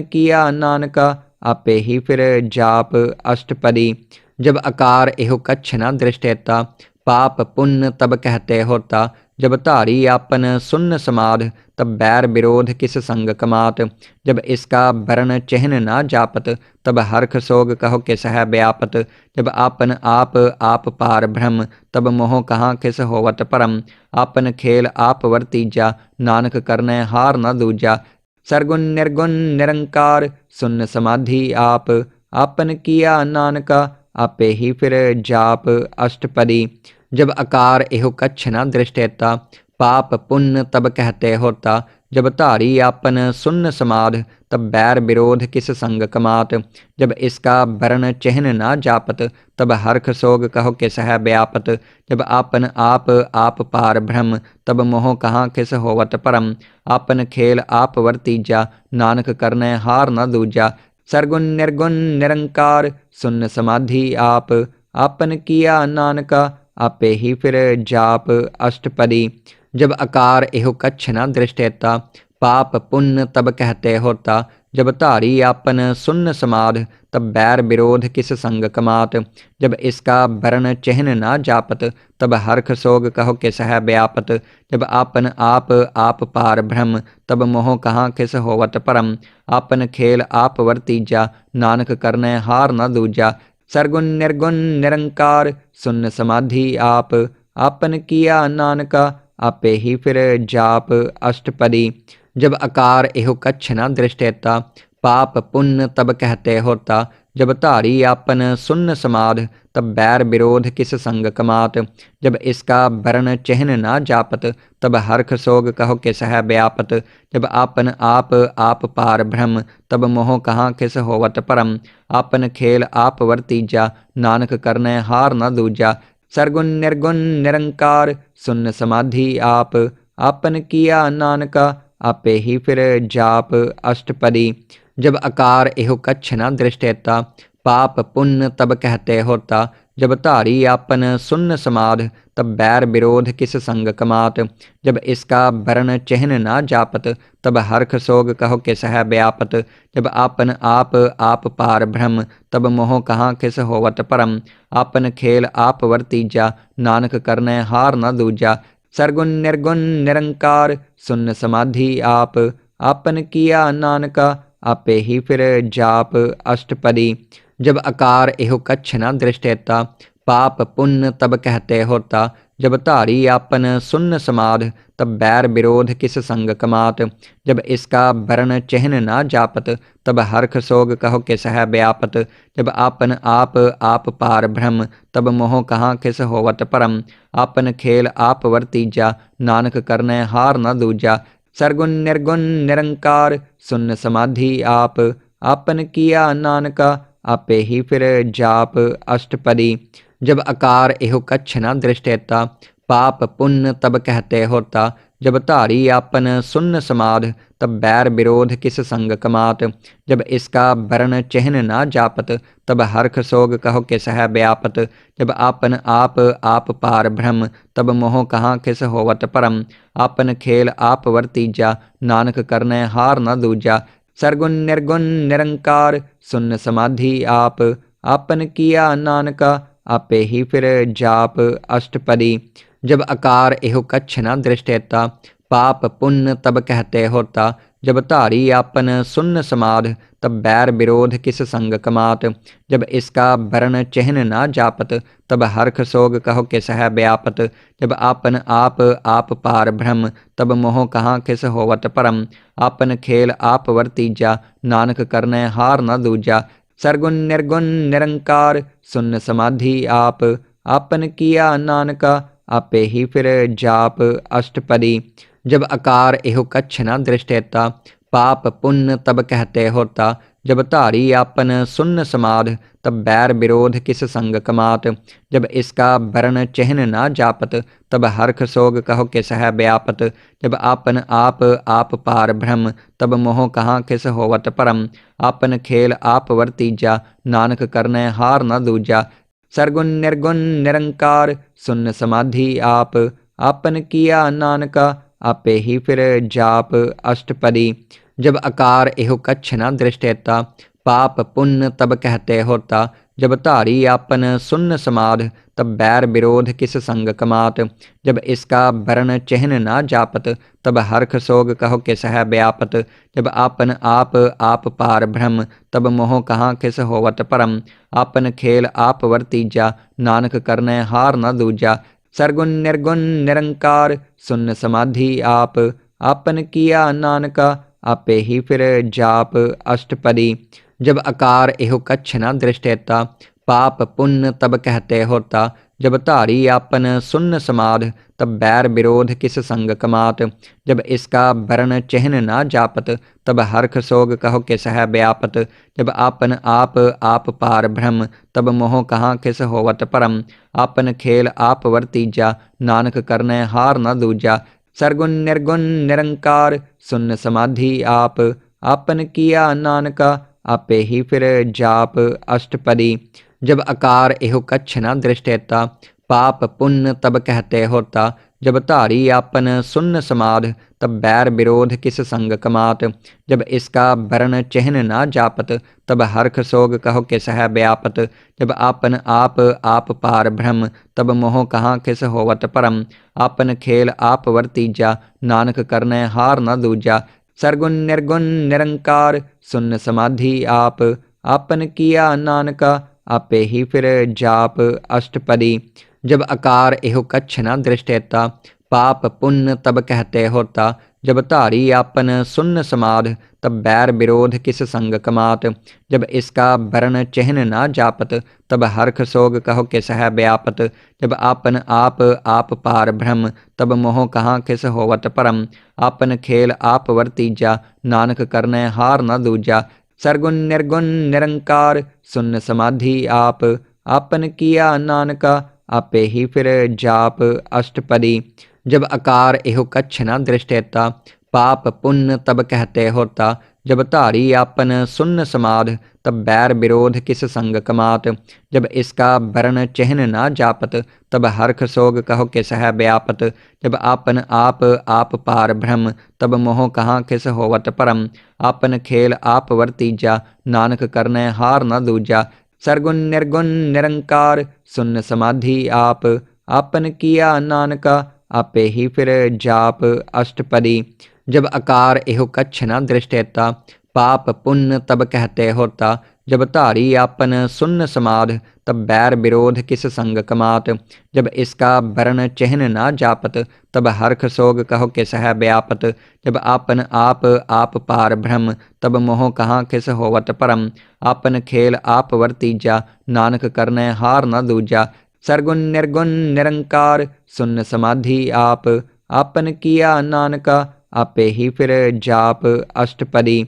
किया नानका, आपे ही फिर जाप। अष्टपदी। जब आकार एहो कच्छ न दृष्टेता, पाप पुण्य तब कहते होता। जब धारी आपन सुन्न समाध, तब बैर विरोध किस संग कमात। जब इसका वर्ण चिन्ह ना जापत, तब हर्ष सोग कहो किस है व्यापत। जब आपन आप पार ब्रह्म, तब मोह कहाँ किस होवत परम। आपन खेल आप वर्तीजा, नानक करने हार न दूजा। सरगुण निर्गुण निरंकार, सुन्न समाधि आप। आपन किया नानका, आपे ही फिर जाप। अष्टपदी। जब आकार एहो कच्छ न दृष्टेता, पाप पुण्य तब कहते होता। जब धारी आपन सुन्न समाध, तब बैर विरोध किस संग कमात। जब इसका वर्ण चिन्ह ना जापत, तब हर्ष सोग कहो किस है व्यापत। जब आपन आप पार ब्रह्म, तब मोह कहाँ किस होवत परम। आपन खेल आप वर्तीजा, नानक करने हार न दूजा। सरगुण निर्गुण निरंकार, सुन्न समाधि आप। आपन किया नानका, आपे ही फिर जाप। अष्टपदी। जब आकार एहो कच्छ न दृष्टेता, पाप पुण्य तब कहते होता। जब धारी आपन सुन्न समाध, तब बैर विरोध किस संग कमात। जब इसका वर्ण चिन्ह ना जापत, तब हर्ष सोग कहो किस है व्यापत। जब आपन आप पार ब्रह्म, तब मोह कहाँ किस होवत परम। आपन खेल आप वर्तीजा, नानक करने हार न दूजा। सरगुण निर्गुण निरंकार, सुन्न समाधि आप। आपन किया नानका, आपे ही फिर जाप। अष्टपदी। जब आकार एहो कच्छ न दृष्टेता, पाप पुण्य तब कहते होता। जब धारी आपन सुन्न समाध, तब बैर विरोध किस संग कमात। जब इसका वर्ण चिन्ह ना जापत, तब हर्ष सोग कहो किस है व्यापत। जब आपन आप पार ब्रह्म, तब मोह कहाँ किस होवत परम। आपन खेल आप वर्तीजा, नानक करने हार न दूजा। सरगुण निर्गुण निरंकार, सुन्न समाधि आप। आपन किया नानका, आपे ही फिर जाप। अष्टपदी। जब आकार एहो कच्छ न दृष्टेता, पाप पुण्य तब कहते होता। जब धारी आपन सुन्न समाध, तब बैर विरोध किस संग कमात। जब इसका वर्ण चिन्ह ना जापत, तब हर्ष सोग कहो किस है व्यापत। जब आपन आप पार ब्रह्म, तब मोह कहाँ किस होवत परम। आपन खेल आप वर्तीजा, नानक करने हार न दूजा। सरगुण निर्गुण निरंकार, सुन्न समाधि आप। आपन किया नानका, आपे ही फिर जाप। अष्टपदी। जब आकार एहो कच्छ न दृष्टेता, पाप पुण्य तब कहते होता। जब धारी आपन सुन्न समाध, तब बैर विरोध किस संग कमात। जब इसका वर्ण चिन्ह ना जापत, तब हर्ष सोग कहो किस है व्यापत। जब आपन आप पार ब्रह्म, तब मोह कहाँ किस होवत परम। आपन खेल आप वर्तीजा, नानक करने हार न दूजा। सरगुण निर्गुण निरंकार, सुन्न समाधि आप। आपन किया नानका, आपे ही फिर जाप। अष्टपदी। जब आकार एहो कच्छ न दृष्टेता, पाप पुण्य तब कहते होता। जब धारी आपन सुन्न समाध, तब बैर विरोध किस संग कमात। जब इसका वर्ण चिन्ह ना जापत, तब हर्ष सोग कहो किस है व्यापत। जब आपन आप पार ब्रह्म, तब मोह कहाँ किस होवत परम। आपन खेल आप वर्तीजा, नानक करने हार न दूजा। सरगुण निर्गुण निरंकार, सुन्न समाधि आप। आपन किया नानका, आपे ही फिर जाप। अष्टपदी। जब आकार एहो कच्छ न दृष्टेता, पाप पुण्य तब कहते होता। जब धारी आपन सुन्न समाध, तब बैर विरोध किस संग कमात। जब इसका वर्ण चिन्ह ना जापत, तब हर्ष सोग कहो किस है व्यापत। जब आपन आप पार ब्रह्म, तब मोह कहाँ किस होवत परम। आपन खेल आप वर्तीजा, नानक करने हार न दूजा। सरगुण निर्गुण निरंकार, सुन्न समाधि आप। आपन किया नानका, आपे ही फिर जाप। अष्टपदी। जब आकार एहो कच्छ न दृष्टेता, पाप पुण्य तब कहते होता। जब धारी आपन सुन्न समाध, तब बैर विरोध किस संग कमात। जब इसका वर्ण चिन्ह ना जापत, तब हर्ष सोग कहो किस है व्यापत। जब आपन आप पार ब्रह्म, तब मोह कहाँ किस होवत परम। आपन खेल आप वर्तीजा, नानक करने हार न दूजा। सरगुण निर्गुण निरंकार, सुन्न समाधि आप। आपन किया नानका, आपे ही फिर जाप। अष्टपदी। जब आकार एहो कच्छ न दृष्टेता, पाप पुण्य तब कहते होता। जब धारी आपन सुन्न समाध, तब बैर विरोध किस संग कमात। जब इसका वर्ण चिन्ह ना जापत, तब हर्ष सोग कहो किस है व्यापत। जब आपन आप पार ब्रह्म, तब मोह कहाँ किस होवत परम। आपन खेल आप वर्तीजा, नानक करने हार न दूजा। सरगुण निर्गुण निरंकार, सुन्न समाधि आप। आपन किया नानका, आपे ही फिर जाप। अष्टपदी। जब आकार एहो कच्छ न दृष्टेता, पाप पुण्य तब कहते होता। जब धारी आपन सुन्न समाध, तब बैर विरोध किस संग कमात। जब इसका वर्ण चिन्ह ना जापत, तब हर्ष सोग कहो किस है व्यापत। जब आपन आप पार ब्रह्म, तब मोह कहाँ किस होवत परम। आपन खेल आप वर्तीजा, नानक करने हार न दूजा। सरगुण निर्गुण निरंकार, सुन्न समाधि आप। आपन किया नानका, आपे ही फिर जाप। अष्टपदी। जब आकार एहो कच्छ न दृष्टेता, पाप पुण्य तब कहते होता। जब धारी आपन सुन्न समाध, तब बैर विरोध किस संग कमात। जब इसका वर्ण चिन्ह ना जापत, तब हर्ष सोग कहो किस है व्यापत। जब आपन आप पार ब्रह्म, तब मोह कहाँ किस होवत परम। आपन खेल आप वर्तीजा, नानक करने हार न दूजा। सरगुण निर्गुण निरंकार, सुन्न समाधि आप। आपन किया नानका, आपे ही फिर जाप। अष्टपदी। जब आकार एहो कच्छ न दृष्टेता, पाप पुण्य तब कहते होता। जब धारी आपन सुन्न समाध, तब बैर विरोध किस संग कमात। जब इसका वर्ण चिन्ह ना जापत, तब हर्ष सोग कहो किस है व्यापत। जब आपन आप पार ब्रह्म, तब मोह कहाँ किस होवत परम। आपन खेल आप वर्तीजा, नानक करने हार न दूजा। सरगुण निर्गुण निरंकार, सुन्न समाधि आप। आपन किया नानका, आपे ही फिर जाप। अष्टपदी। जब आकार एहो कच्छ न दृष्टेता, पाप पुण्य तब कहते होता। जब धारी आपन सुन्न समाध, तब बैर विरोध किस संग कमात। जब इसका वर्ण चिन्ह ना जापत, तब हर्ष सोग कहो किस है व्यापत। जब आपन आप पार ब्रह्म, तब मोह कहाँ किस होवत परम। आपन खेल आप वर्तीजा, नानक करने हार न दूजा। सरगुण निर्गुण निरंकार, सुन्न समाधि आप। आपन किया नानका, आपे ही फिर जाप। अष्टपदी। जब आकार एहो कच्छ न दृष्टेता, पाप पुण्य तब कहते होता। जब धारी आपन सुन्न समाध, तब बैर विरोध किस संग कमात। जब इसका वर्ण चिन्ह ना जापत, तब हर्ष सोग कहो किस है व्यापत। जब आपन आप पार ब्रह्म, तब मोह कहाँ किस होवत परम। आपन खेल आप वर्तीजा, नानक करने हार न दूजा। सरगुण निर्गुण निरंकार, सुन्न समाधि आप। आपन किया नानका, आपे ही फिर जाप। अष्टपदी।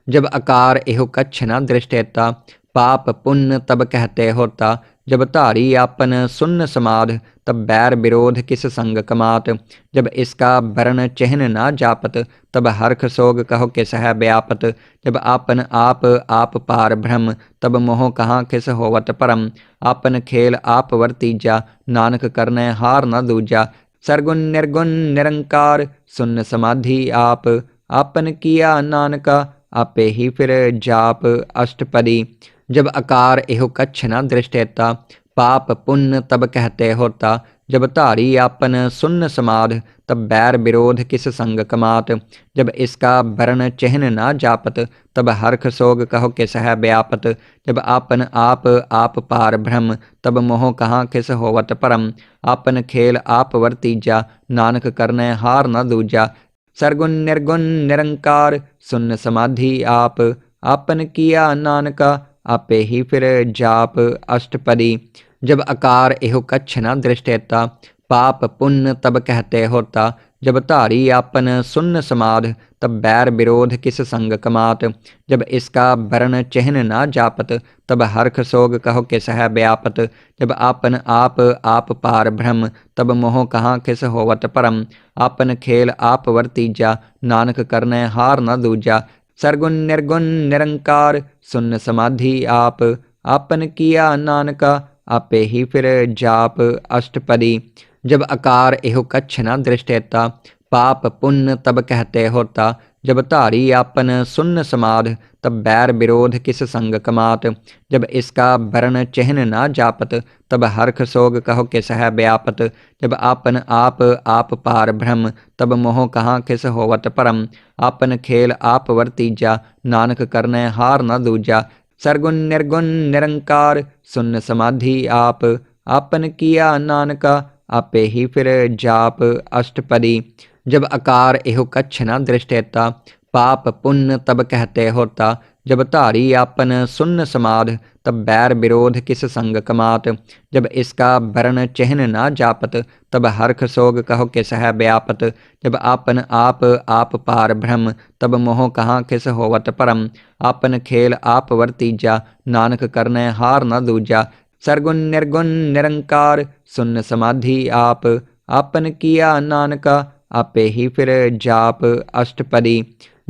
जब आकार एहो कच्छ न दृष्टेता, पाप पुण्य तब कहते होता। जब धारी आपन सुन्न समाध, तब बैर विरोध किस संग कमात। जब इसका वर्ण चिन्ह ना जापत, तब हर्ष सोग कहो किस है व्यापत। जब आपन आप पार ब्रह्म, तब मोह कहाँ किस होवत परम। आपन खेल आप वर्तीजा, नानक करने हार न दूजा। सरगुण निर्गुण निरंकार, सुन्न समाधि आप। आपन किया नानका, आपे ही फिर जाप। अष्टपदी। जब आकार एहो कच्छ न दृष्टेता, पाप पुण्य तब कहते होता। जब धारी आपन सुन्न समाध, तब बैर विरोध किस संग कमात। जब इसका वर्ण चिन्ह ना जापत, तब हर्ष सोग कहो किस है व्यापत। जब आपन आप पार ब्रह्म, तब मोह कहाँ किस होवत परम। आपन खेल आप वर्तीजा, नानक करने हार न दूजा। सरगुण निर्गुण निरंकार, सुन्न समाधि आप। आपन किया नानका, आपे ही फिर जाप। अष्टपदी। जब आकार एहो कच्छ न दृष्टेता, पाप पुण्य तब कहते होता। जब धारी आपन सुन्न समाध, तब बैर विरोध किस संग कमात। जब इसका वर्ण चिन्ह ना जापत, तब हर्ष सोग कहो किस है व्यापत। जब आपन आप पार ब्रह्म, तब मोह कहाँ किस होवत परम। आपन खेल आप वर्तीजा, नानक करने हार न दूजा। सरगुण निर्गुण निरंकार, सुन्न समाधि आप। आपन किया नानका, आपे ही फिर जाप। अष्टपदी। जब आकार एहो कच्छ न दृष्टेता, पाप पुण्य तब कहते होता। जब धारी आपन सुन्न समाध, तब बैर विरोध किस संग कमात। जब इसका वर्ण चिन्ह ना जापत, तब हर्ष सोग कहो किस है व्यापत। जब आपन आप पार ब्रह्म, तब मोह कहाँ किस होवत परम। आपन खेल आप वर्तीजा, नानक करने हार न दूजा। सरगुण निर्गुण निरंकार, सुन्न समाधि आप। आपन किया नानका, आपे ही फिर जाप। अष्टपदी। जब आकार एहो कच्छ न दृष्टेता, पाप पुण्य तब कहते होता। जब धारी आपन सुन्न समाध, तब बैर विरोध किस संग कमात। जब इसका वर्ण चिन्ह ना जापत, तब हर्ष सोग कहो किस है व्यापत। जब आपन आप पार ब्रह्म, तब मोह कहाँ किस होवत परम। आपन खेल आप वर्तीजा, नानक करने हार न दूजा। सरगुण निर्गुण निरंकार, सुन्न समाधि आप। आपन किया नानका, आपे ही फिर जाप। अष्टपदी।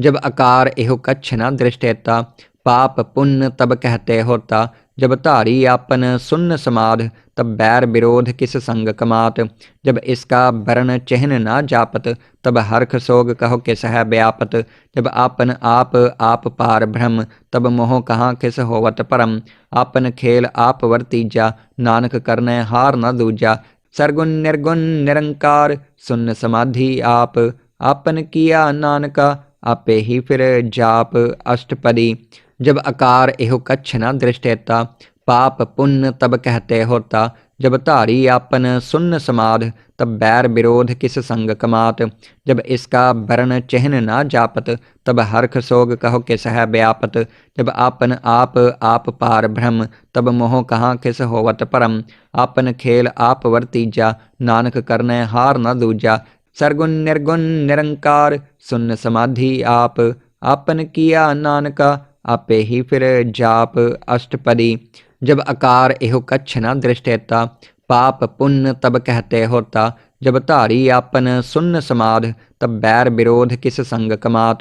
जब आकार एहो कच्छ न दृष्टेता, पाप पुण्य तब कहते होता। जब धारी आपन सुन्न समाध, तब बैर विरोध किस संग कमात। जब इसका वर्ण चिन्ह ना जापत, तब हर्ष सोग कहो किस है व्यापत। जब आपन आप पार ब्रह्म, तब मोह कहाँ किस होवत परम। आपन खेल आप वर्तीजा, नानक करने हार न दूजा। सरगुण निर्गुण निरंकार, सुन्न समाधि आप। आपन किया नानका, आपे ही फिर जाप। अष्टपदी। जब आकार एहो कच्छ न दृष्टेता, पाप पुण्य तब कहते होता। जब धारी आपन सुन्न समाध, तब बैर विरोध किस संग कमात। जब इसका वर्ण चिन्ह ना जापत, तब हर्ष सोग कहो किस है व्यापत। जब आपन आप पार ब्रह्म, तब मोह कहाँ किस होवत परम। आपन खेल आप वर्तीजा, नानक करने हार न दूजा। सरगुण निर्गुण निरंकार, सुन्न समाधि आप। आपन किया नानका, आपे ही फिर जाप। अष्टपदी। जब आकार एहो कच्छ न दृष्टेता, पाप पुण्य तब कहते होता। जब धारी आपन सुन्न समाध, तब बैर विरोध किस संग कमात।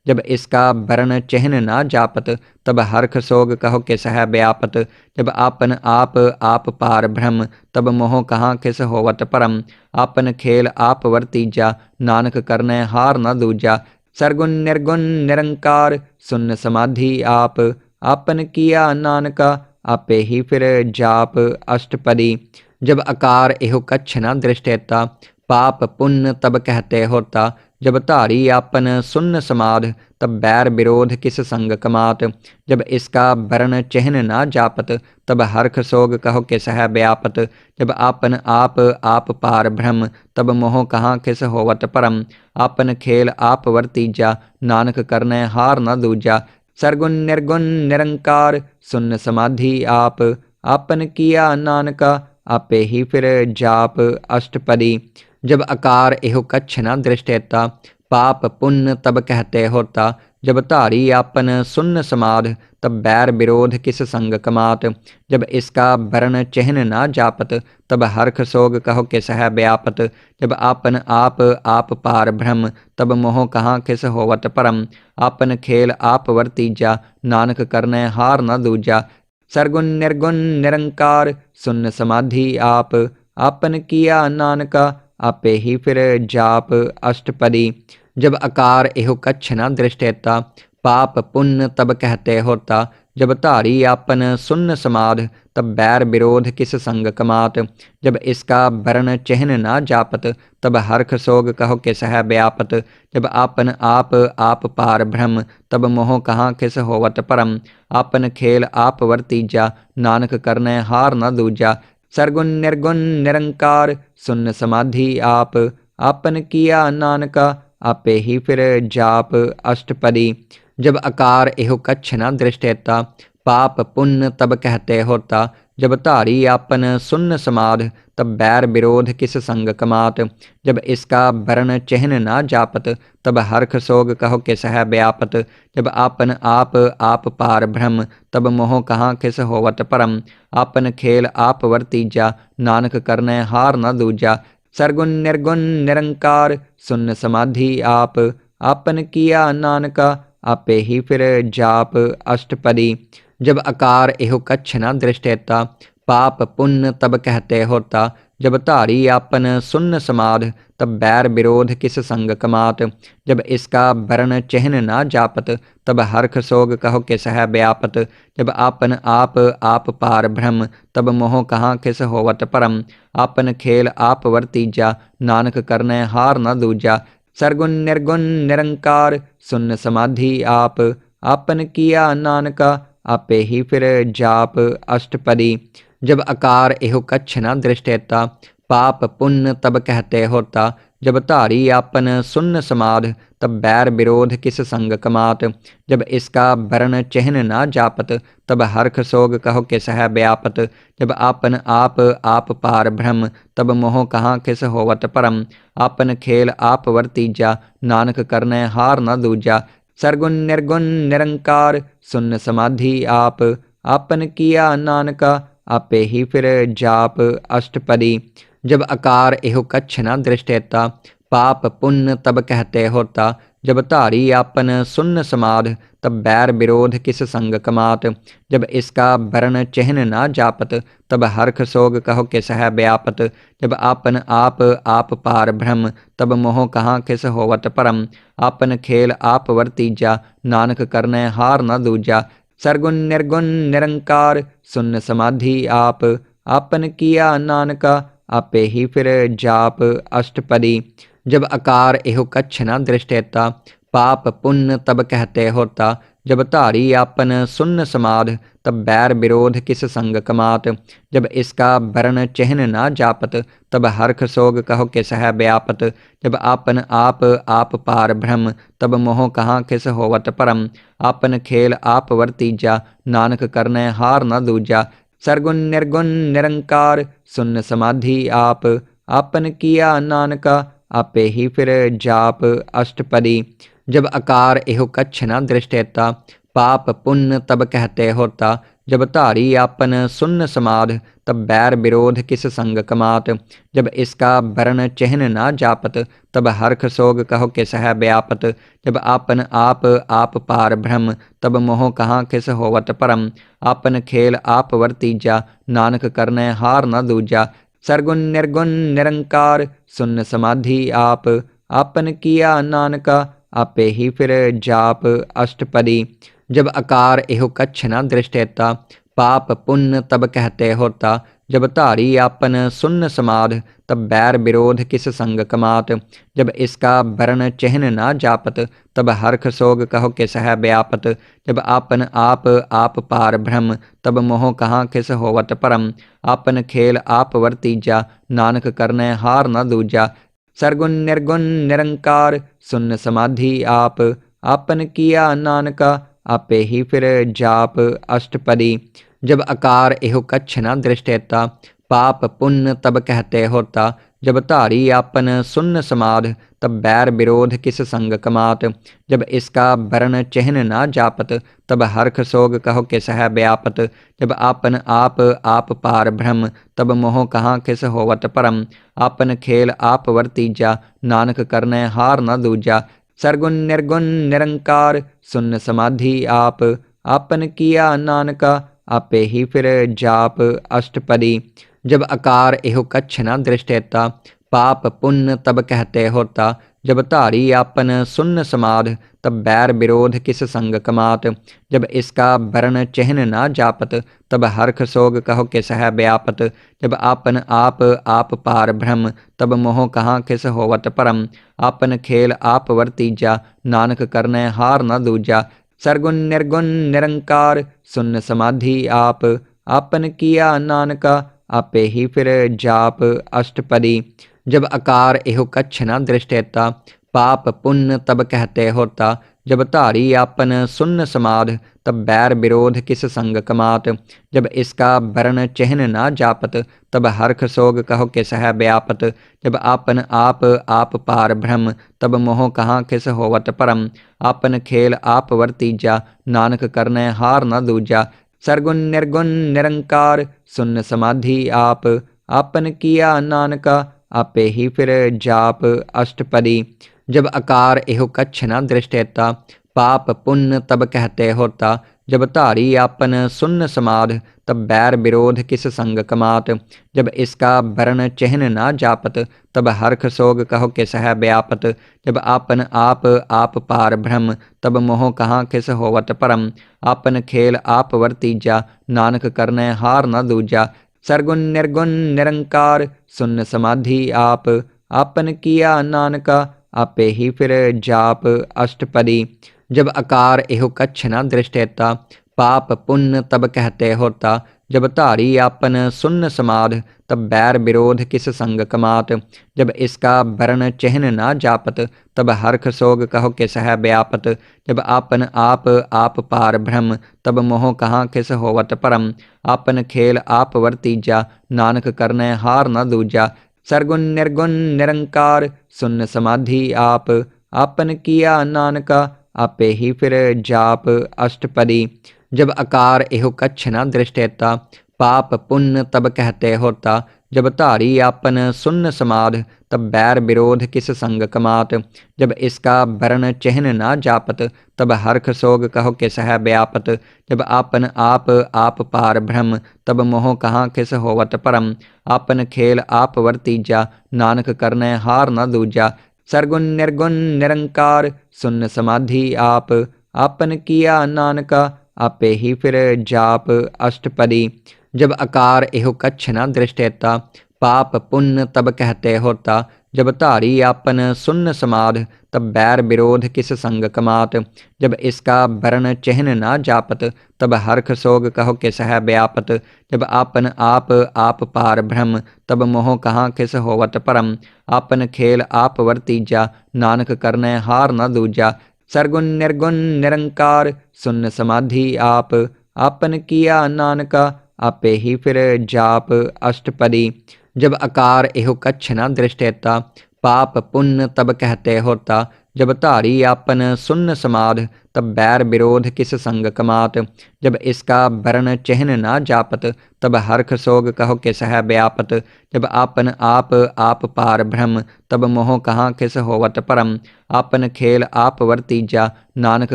जब इसका वर्ण चिन्ह ना जापत, तब हर्ष सोग कहो किस है व्यापत। जब आपन आप पार ब्रह्म, तब मोह कहाँ किस होवत परम। आपन खेल आप वर्तीजा, नानक करने हार न दूजा। सरगुण निर्गुण निरंकार, सुन्न समाधि आप। आपन किया नानका, आपे ही फिर जाप। अष्टपदी। जब आकार एहो कच्छ न दृष्टेता, पाप पुण्य तब कहते होता। जब धारी आपन सुन्न समाध, तब बैर विरोध किस संग कमात। जब इसका वर्ण चिन्ह ना जापत, तब हर्ष सोग कहो किस है व्यापत। जब आपन आप पार ब्रह्म, तब मोह कहाँ किस होवत परम। आपन खेल आप वर्तीजा, नानक करने हार न दूजा। सरगुण निर्गुण निरंकार, सुन्न समाधि आप। आपन किया नानका, आपे ही फिर जाप। अष्टपदी। जब आकार एहो कच्छ न दृष्टेता, पाप पुण्य तब कहते होता। जब धारी आपन सुन्न समाध, तब बैर विरोध किस संग कमात। जब इसका वर्ण चिन्ह ना जापत, तब हर्ष सोग कहो किस है व्यापत। जब आपन आप पार ब्रह्म, तब मोह कहाँ किस होवत परम। आपन खेल आप वर्तीजा, नानक करने हार न दूजा। सरगुण निर्गुण निरंकार, सुन्न समाधि आप। आपन किया नानका, आपे ही फिर जाप। अष्टपदी। जब आकार एहो कच्छ न दृष्टेता, पाप पुण्य तब कहते होता। जब धारी आपन सुन्न समाध, तब बैर विरोध किस संग कमात। जब इसका वर्ण चिन्ह ना जापत, तब हर्ष सोग कहो किस है व्यापत। जब आपन आप पार ब्रह्म, तब मोह कहाँ किस होवत परम। आपन खेल आप वर्तीजा, नानक करने हार न दूजा। सरगुण निर्गुण निरंकार, सुन्न समाधि आप। आपन किया नानका, आपे ही फिर जाप। अष्टपदी। जब आकार एहो कच्छ न दृष्टेता, पाप पुण्य तब कहते होता। जब धारी आपन सुन्न समाध, तब बैर विरोध किस संग कमात। जब इसका वर्ण चिन्ह ना जापत, तब हर्ष सोग कहो किस है व्यापत। जब आपन आप पार ब्रह्म, तब मोह कहाँ किस होवत परम। आपन खेल आप वर्तीजा, नानक करने हार न दूजा। सरगुण निर्गुण निरंकार, सुन्न समाधि आप। आपन किया नानका, आपे ही फिर जाप अष्टपदी। जब आकार एहो कच्छ न दृष्टेता, पाप पुण्य तब कहते होता। जब धारी आपन सुन्न समाध, तब बैर विरोध किस संग कमात। जब इसका वर्ण चिन्ह ना जापत, तब हर्ष सोग कहो किस है व्यापत। जब आपन आप पार ब्रह्म, तब मोह कहाँ किस होवत परम। आपन खेल आप वर्तीजा, नानक करने हार न दूजा। सरगुण निर्गुण निरंकार, सुन्न समाधि आप। आपन किया नानका, आपे ही फिर जाप अष्टपदी। जब आकार एहो कच्छ न दृष्टेता, पाप पुण्य तब कहते होता। जब धारी आपन सुन्न समाध, तब बैर विरोध किस संग कमात। जब इसका वर्ण चिन्ह ना जापत, तब हर्ष सोग कहो किस है व्यापत। जब आपन आप पार ब्रह्म, तब मोह कहाँ किस होवत परम। आपन खेल आप वर्तीजा, नानक करने हार न दूजा। सरगुण निर्गुण निरंकार, सुन्न समाधि आप। आपन किया नानका, आपे ही फिर जाप अष्टपदी। जब आकार एहो कच्छ न दृष्टेता, पाप पुण्य तब कहते होता। जब धारी आपन सुन्न समाध, तब बैर विरोध किस संग कमात। जब इसका वर्ण चिन्ह ना जापत, तब हर्ष सोग कहो किस है व्यापत। जब आपन आप पार ब्रह्म, तब मोह कहाँ किस होवत परम। आपन खेल आप वर्तीजा, नानक करने हार न दूजा। सरगुण निर्गुण निरंकार, सुन्न समाधि आप। आपन किया नानका, आपे ही फिर जाप अष्टपदी। जब आकार एहो कच्छ न दृष्टेता, पाप पुण्य तब कहते होता। जब धारी आपन सुन्न समाध, तब बैर विरोध किस संग कमात। जब इसका वर्ण चिन्ह ना जापत, तब हर्ष सोग कहो किस है व्यापत। जब आपन आप पार ब्रह्म, तब मोह कहाँ किस होवत परम। आपन खेल आप वर्तीजा, नानक करने हार न दूजा। सरगुण निर्गुण निरंकार, सुन्न समाधि आप। आपन किया नानका, आपे ही फिर जाप अष्टपदी। जब आकार एहो कच्छ न दृष्टेता, पाप पुण्य तब कहते होता। जब धारी आपन सुन्न समाध, तब बैर विरोध किस संग कमात। जब इसका वर्ण चिन्ह ना जापत, तब हर्ष सोग कहो किस है व्यापत। जब आपन आप पार ब्रह्म, तब मोह कहाँ किस होवत परम। आपन खेल आप वर्तीजा, नानक करने हार न दूजा। सरगुण निर्गुण निरंकार, सुन्न समाधि आप। आपन किया नानका, आपे ही फिर जाप अष्टपदी। जब आकार एहो कच्छ न दृष्टेता, पाप पुण्य तब कहते होता। जब धारी आपन सुन्न समाध, तब बैर विरोध किस संग कमात। जब इसका वर्ण चिन्ह ना जापत, तब हर्ष सोग कहो किस है व्यापत। जब आपन आप पार ब्रह्म, तब मोह कहाँ किस होवत परम। आपन खेल आप वर्तीजा, नानक करने हार न दूजा। सरगुण निर्गुण निरंकार, सुन्न समाधि आप। आपन किया नानका, आपे ही फिर जाप अष्टपदी। जब आकार एहो कच्छ न दृष्टेता, पाप पुण्य तब कहते होता। जब धारी आपन सुन्न समाध, तब बैर विरोध किस संग कमात। जब इसका वर्ण चिन्ह ना जापत, तब हर्ष सोग कहो किस है व्यापत। जब आपन आप पार ब्रह्म, तब मोह कहाँ किस होवत परम। आपन खेल आप वर्तीजा, नानक करने हार न दूजा। सरगुण निर्गुण निरंकार, सुन्न समाधि आप। आपन किया नानका, आपे ही फिर जाप अष्टपदी। जब आकार एहो कच्छ न दृष्टेता, पाप पुण्य तब कहते होता। जब धारी आपन सुन्न समाध, तब बैर विरोध किस संग कमात। जब इसका वर्ण चिन्ह ना जापत, तब हर्ष सोग कहो किस है व्यापत। जब आपन आप पार ब्रह्म, तब मोह कहाँ किस होवत परम। आपन खेल आप वर्तीजा, नानक करने हार न दूजा। सरगुण निर्गुण निरंकार, सुन्न समाधि आप। आपन किया नानका, आपे ही फिर जाप अष्टपदी। जब आकार एहो कच्छ न दृष्टेता, पाप पुण्य तब कहते होता। जब धारी आपन सुन्न समाध, तब बैर विरोध किस संग कमात। जब इसका वर्ण चिन्ह ना जापत, तब हर्ष सोग कहो किस है व्यापत। जब आपन आप पार ब्रह्म, तब मोह कहाँ किस होवत परम। आपन खेल आप वर्तीजा, नानक करने हार न दूजा। सरगुण निर्गुण निरंकार, सुन्न समाधि आप। आपन किया नानका, आपे ही फिर जाप अष्टपदी। जब आकार एहो कच्छ न दृष्टेता, पाप पुण्य तब कहते होता। जब धारी आपन सुन्न समाध, तब बैर विरोध किस संग कमात। जब इसका वर्ण चिन्ह ना जापत, तब हर्ष सोग कहो किस है व्यापत। जब आपन आप पार ब्रह्म, तब मोह कहाँ किस होवत परम। आपन खेल आप वर्तीजा, नानक करने हार न दूजा। सरगुण निर्गुण निरंकार, सुन्न समाधि आप। आपन किया नानका, आपे ही फिर जाप अष्टपदी। जब आकार एहो कच्छ न दृष्टेता, पाप पुण्य तब कहते होता। जब धारी आपन सुन्न समाध, तब बैर विरोध किस संग कमात। जब इसका वर्ण चिन्ह ना जापत, तब हर्ष सोग कहो किस है व्यापत। जब आपन आप पार ब्रह्म, तब मोह कहाँ किस होवत परम। आपन खेल आप वर्तीजा, नानक करने हार न दूजा। सरगुण निर्गुण निरंकार, सुन्न समाधि आप। आपन किया नानका, आपे ही फिर जाप अष्टपदी। जब आकार एहो कच्छ न दृष्टेता, पाप पुण्य तब कहते होता। जब धारी आपन सुन्न समाध, तब बैर विरोध किस संग कमात। जब इसका वर्ण चिन्ह ना जापत, तब हर्ष सोग कहो किस है व्यापत। जब आपन आप पार ब्रह्म, तब मोह कहाँ किस होवत परम। आपन खेल आप वर्तीजा, नानक करने हार न दूजा। सरगुण निर्गुण निरंकार, सुन्न समाधि आप। आपन किया नानका, आपे ही फिर जाप अष्टपदी। जब आकार एहो कच्छ न दृष्टेता, पाप पुण्य तब कहते होता। जब धारी आपन सुन्न समाध, तब बैर विरोध किस संग कमात। जब इसका वर्ण चिन्ह ना जापत, तब हर्ष सोग कहो किस है व्यापत। जब आपन आप पार ब्रह्म, तब मोह कहाँ किस होवत परम। आपन खेल आप वर्तीजा, नानक करने हार न दूजा। सरगुण निर्गुण निरंकार, सुन्न समाधि आप। आपन किया नानका, आपे ही फिर जाप अष्टपदी। जब आकार एहो कच्छ न दृष्टेता, पाप पुण्य तब कहते होता। जब धारी आपन सुन्न समाध, तब बैर विरोध किस संग कमात। जब इसका वर्ण चिन्ह ना जापत, तब हर्ष सोग कहो किस है व्यापत। जब आपन आप पार ब्रह्म, तब मोह कहाँ किस होवत परम। आपन खेल आप वर्तीजा, नानक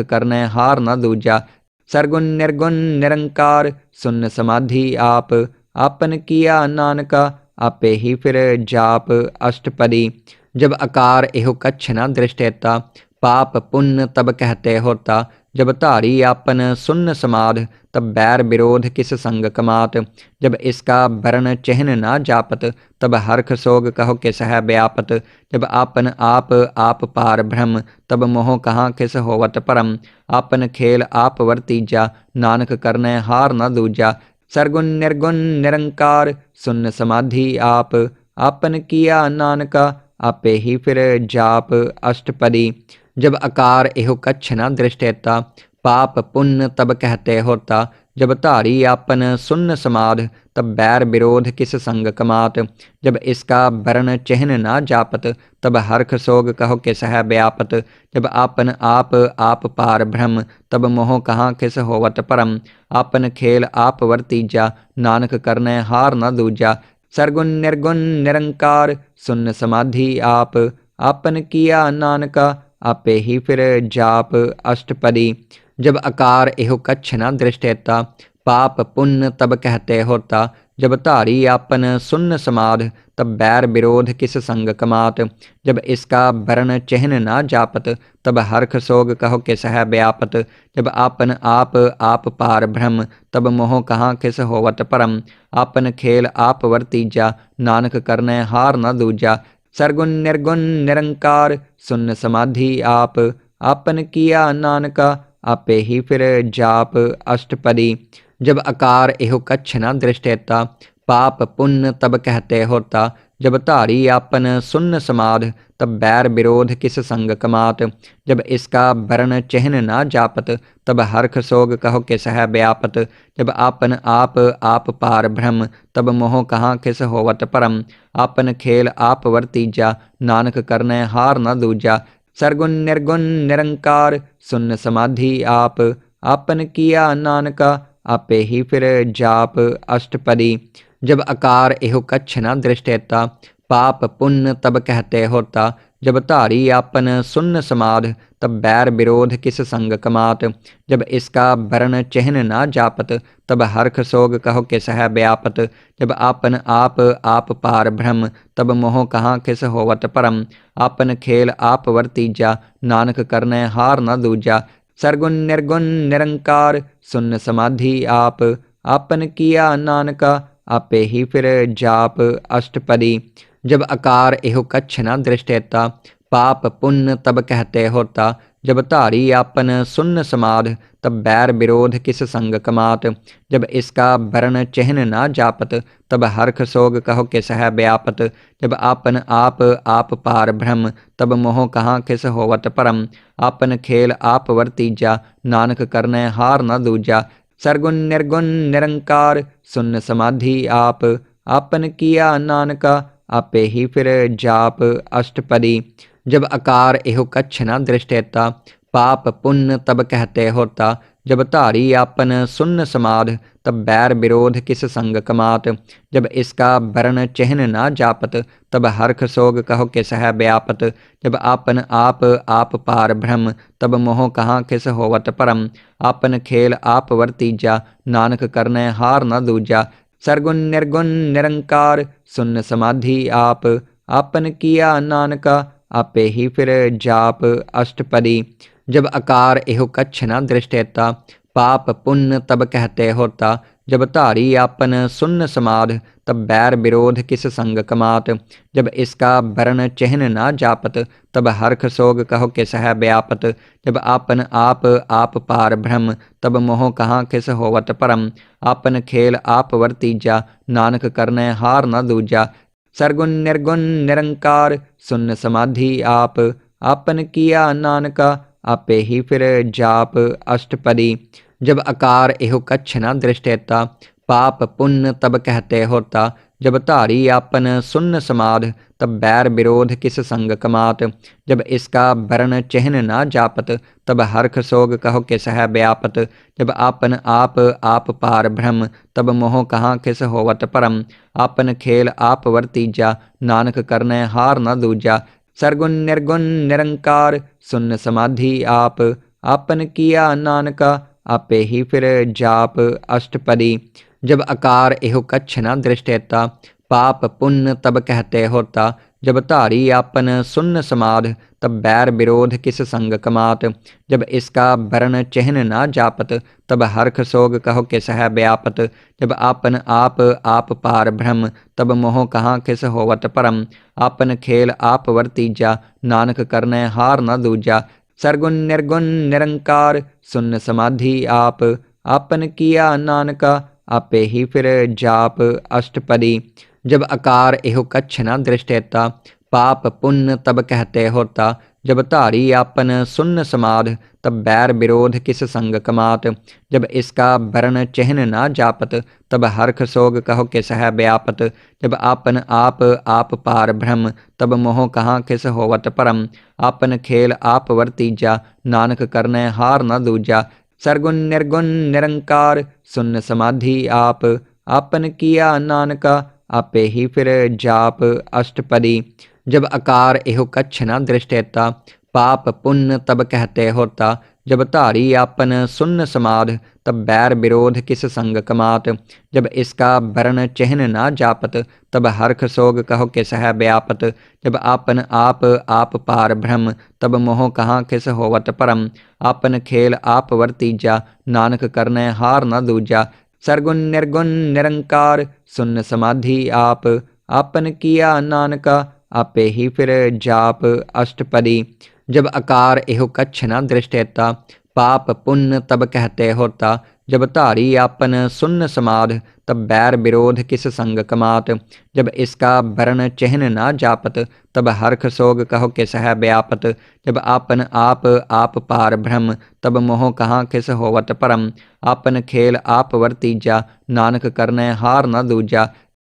करने हार न दूजा। सरगुण निर्गुण निरंकार, सुन्न समाधि आप। आपन किया नानका, आपे ही फिर जाप अष्टपदी। जब आकार एहो कच्छ न दृष्टेता, पाप पुण्य तब कहते होता। जब धारी आपन सुन्न समाध, तब बैर विरोध किस संग कमात। जब इसका वर्ण चिन्ह ना जापत, तब हर्ष सोग कहो किस है व्यापत। जब आपन आप पार ब्रह्म, तब मोह कहाँ किस होवत परम। आपन खेल आप वर्तीजा, नानक करने हार न दूजा। सरगुण निर्गुण निरंकार, सुन्न समाधि आप। आपन किया नानका, आपे ही फिर जाप अष्टपदी। जब आकार एहो कच्छ न दृष्टेता, पाप पुण्य तब कहते होता। जब धारी आपन सुन्न समाध, तब बैर विरोध किस संग कमात। जब इसका वर्ण चिन्ह ना जापत, तब हर्ष सोग कहो किस है व्यापत। जब आपन आप पार ब्रह्म, तब मोह कहाँ किस होवत परम। आपन खेल आप वर्तीजा, नानक करने हार न दूजा। सरगुण निर्गुण निरंकार, सुन्न समाधि आप। आपन किया नानका, आपे ही फिर जाप अष्टपदी। जब आकार एहो कच्छ न दृष्टेता, पाप पुण्य तब कहते होता। जब धारी आपन सुन्न समाध, तब बैर विरोध किस संग कमात। जब इसका वर्ण चिन्ह ना जापत, तब हर्ष सोग कहो किस है व्यापत। जब आपन आप पार ब्रह्म, तब मोह कहाँ किस होवत परम। आपन खेल आप वर्तीजा, नानक करने हार न दूजा। सरगुण निर्गुण निरंकार, सुन्न समाधि आप। आपन किया नानका, आपे ही फिर जाप अष्टपदी। जब आकार एहो कच्छ न दृष्टेता, पाप पुण्य तब कहते होता। जब धारी आपन सुन्न समाध, तब बैर विरोध किस संग कमात। जब इसका वर्ण चिन्ह ना जापत, तब हर्ष सोग कहो किस है व्यापत। जब आपन आप पार ब्रह्म, तब मोह कहाँ किस होवत परम। आपन खेल आप वर्तीजा, नानक करने हार न दूजा। सरगुण निर्गुण निरंकार, सुन्न समाधि आप। आपन किया नानका, आपे ही फिर जाप अष्टपदी। जब आकार एहो कच्छ न दृष्टेता, पाप पुण्य तब कहते होता। जब धारी आपन सुन्न समाध, तब बैर विरोध किस संग कमात। जब इसका वर्ण चिन्ह ना जापत, तब हर्ष सोग कहो किस है व्यापत। जब आपन आप पार ब्रह्म, तब मोह कहाँ किस होवत परम। आपन खेल आप वर्तीजा, नानक करने हार न दूजा। सरगुण निर्गुण निरंकार, सुन्न समाधि आप। आपन किया नानका, आपे ही फिर जाप अष्टपदी। जब आकार एहो कच्छ न दृष्टेता, पाप पुण्य तब कहते होता। जब धारी आपन सुन्न समाध, तब बैर विरोध किस संग कमात। जब इसका वर्ण चिन्ह ना जापत, तब हर्ष सोग कहो किस है व्यापत। जब आपन आप पार ब्रह्म, तब मोह कहाँ किस होवत परम। आपन खेल आप वर्तीजा, नानक करने हार न दूजा। सरगुण निर्गुण निरंकार, सुन्न समाधि आप। आपन किया नानका, आपे ही फिर जाप अष्टपदी। जब आकार एहो कच्छ न दृष्टेता, पाप पुण्य तब कहते होता। जब धारी आपन सुन्न समाध, तब बैर विरोध किस संग कमात। जब इसका वर्ण चिन्ह ना जापत, तब हर्ष सोग कहो किस है व्यापत। जब आपन आप पार ब्रह्म, तब मोह कहाँ किस होवत परम। आपन खेल आप वर्तीजा, नानक करने हार न दूजा। सरगुण निर्गुण निरंकार, सुन्न समाधि आप। आपन किया नानका, आपे ही फिर जाप अष्टपदी। जब आकार एहो कच्छ न दृष्टेता, पाप पुण्य तब कहते होता। जब धारी आपन सुन्न समाध, तब बैर विरोध किस संग कमात। जब इसका वर्ण चिन्ह ना जापत, तब हर्ष सोग कहो किस है व्यापत। जब आपन आप पार ब्रह्म, तब मोह कहाँ किस होवत परम। आपन खेल आप वर्तीजा, नानक करने हार न दूजा। सरगुण निर्गुण निरंकार, सुन्न समाधि आप। आपन किया नानका, आपे ही फिर जाप अष्टपदी। जब आकार एहो कच्छ न दृष्टेता, पाप पुण्य तब कहते होता। जब धारी आपन सुन्न समाध, तब बैर विरोध किस संग कमात। जब इसका वर्ण चिन्ह ना जापत, तब हर्ष सोग कहो किस है व्यापत। जब आपन आप पार ब्रह्म, तब मोह कहाँ किस होवत परम। आपन खेल आप वर्तीजा, नानक करने हार न दूजा। सरगुण निर्गुण निरंकार, सुन्न समाधि आप। आपन किया नानका, आपे ही फिर जाप अष्टपदी। जब आकार एहो कच्छ न दृष्टेता, पाप पुण्य तब कहते होता। जब धारी आपन सुन्न समाध, तब बैर विरोध किस संग कमात। जब इसका वर्ण चिन्ह ना जापत, तब हर्ष सोग कहो किस है व्यापत। जब आपन आप पार ब्रह्म, तब मोह कहाँ किस होवत परम। आपन खेल आप वर्तीजा, नानक करने हार न दूजा। सरगुण निर्गुण निरंकार, सुन्न समाधि आप। आपन किया नानका, आपे ही फिर जाप अष्टपदी। जब आकार एहो कच्छ न दृष्टेता, पाप पुण्य तब कहते होता। जब धारी आपन सुन्न समाध, तब बैर विरोध किस संग कमात। जब इसका वर्ण चिन्ह ना जापत, तब हर्ष सोग कहो किस है व्यापत। जब आपन आप पार ब्रह्म, तब मोह कहाँ किस होवत परम। आपन खेल आप वर्तीजा, नानक करने हार न दूजा। सरगुण निर्गुण निरंकार, सुन्न समाधि आप। आपन किया नानका, आपे ही फिर जाप अष्टपदी। जब आकार एहो कच्छ न दृष्टेता, पाप पुण्य तब कहते होता। जब धारी आपन सुन्न समाध, तब बैर विरोध किस संग कमात। जब इसका वर्ण चिन्ह ना जापत, तब हर्ष सोग कहो किस है व्यापत। जब आपन आप पार ब्रह्म, तब मोह कहाँ किस होवत परम। आपन खेल आप वर्तीजा, नानक करने हार न दूजा। सरगुण निर्गुण निरंकार, सुन्न समाधि आप। आपन किया नानका, आपे ही फिर जाप अष्टपदी। जब आकार एहो कच्छ न दृष्टेता, पाप पुण्य तब कहते होता। जब धारी आपन सुन्न समाध, तब बैर विरोध किस संग कमात। जब इसका वर्ण चिन्ह ना जापत, तब हर्ष सोग कहो किस है व्यापत। जब आपन आप पार ब्रह्म, तब मोह कहाँ किस होवत परम। आपन खेल आप वर्तीजा, नानक करने हार न दूजा।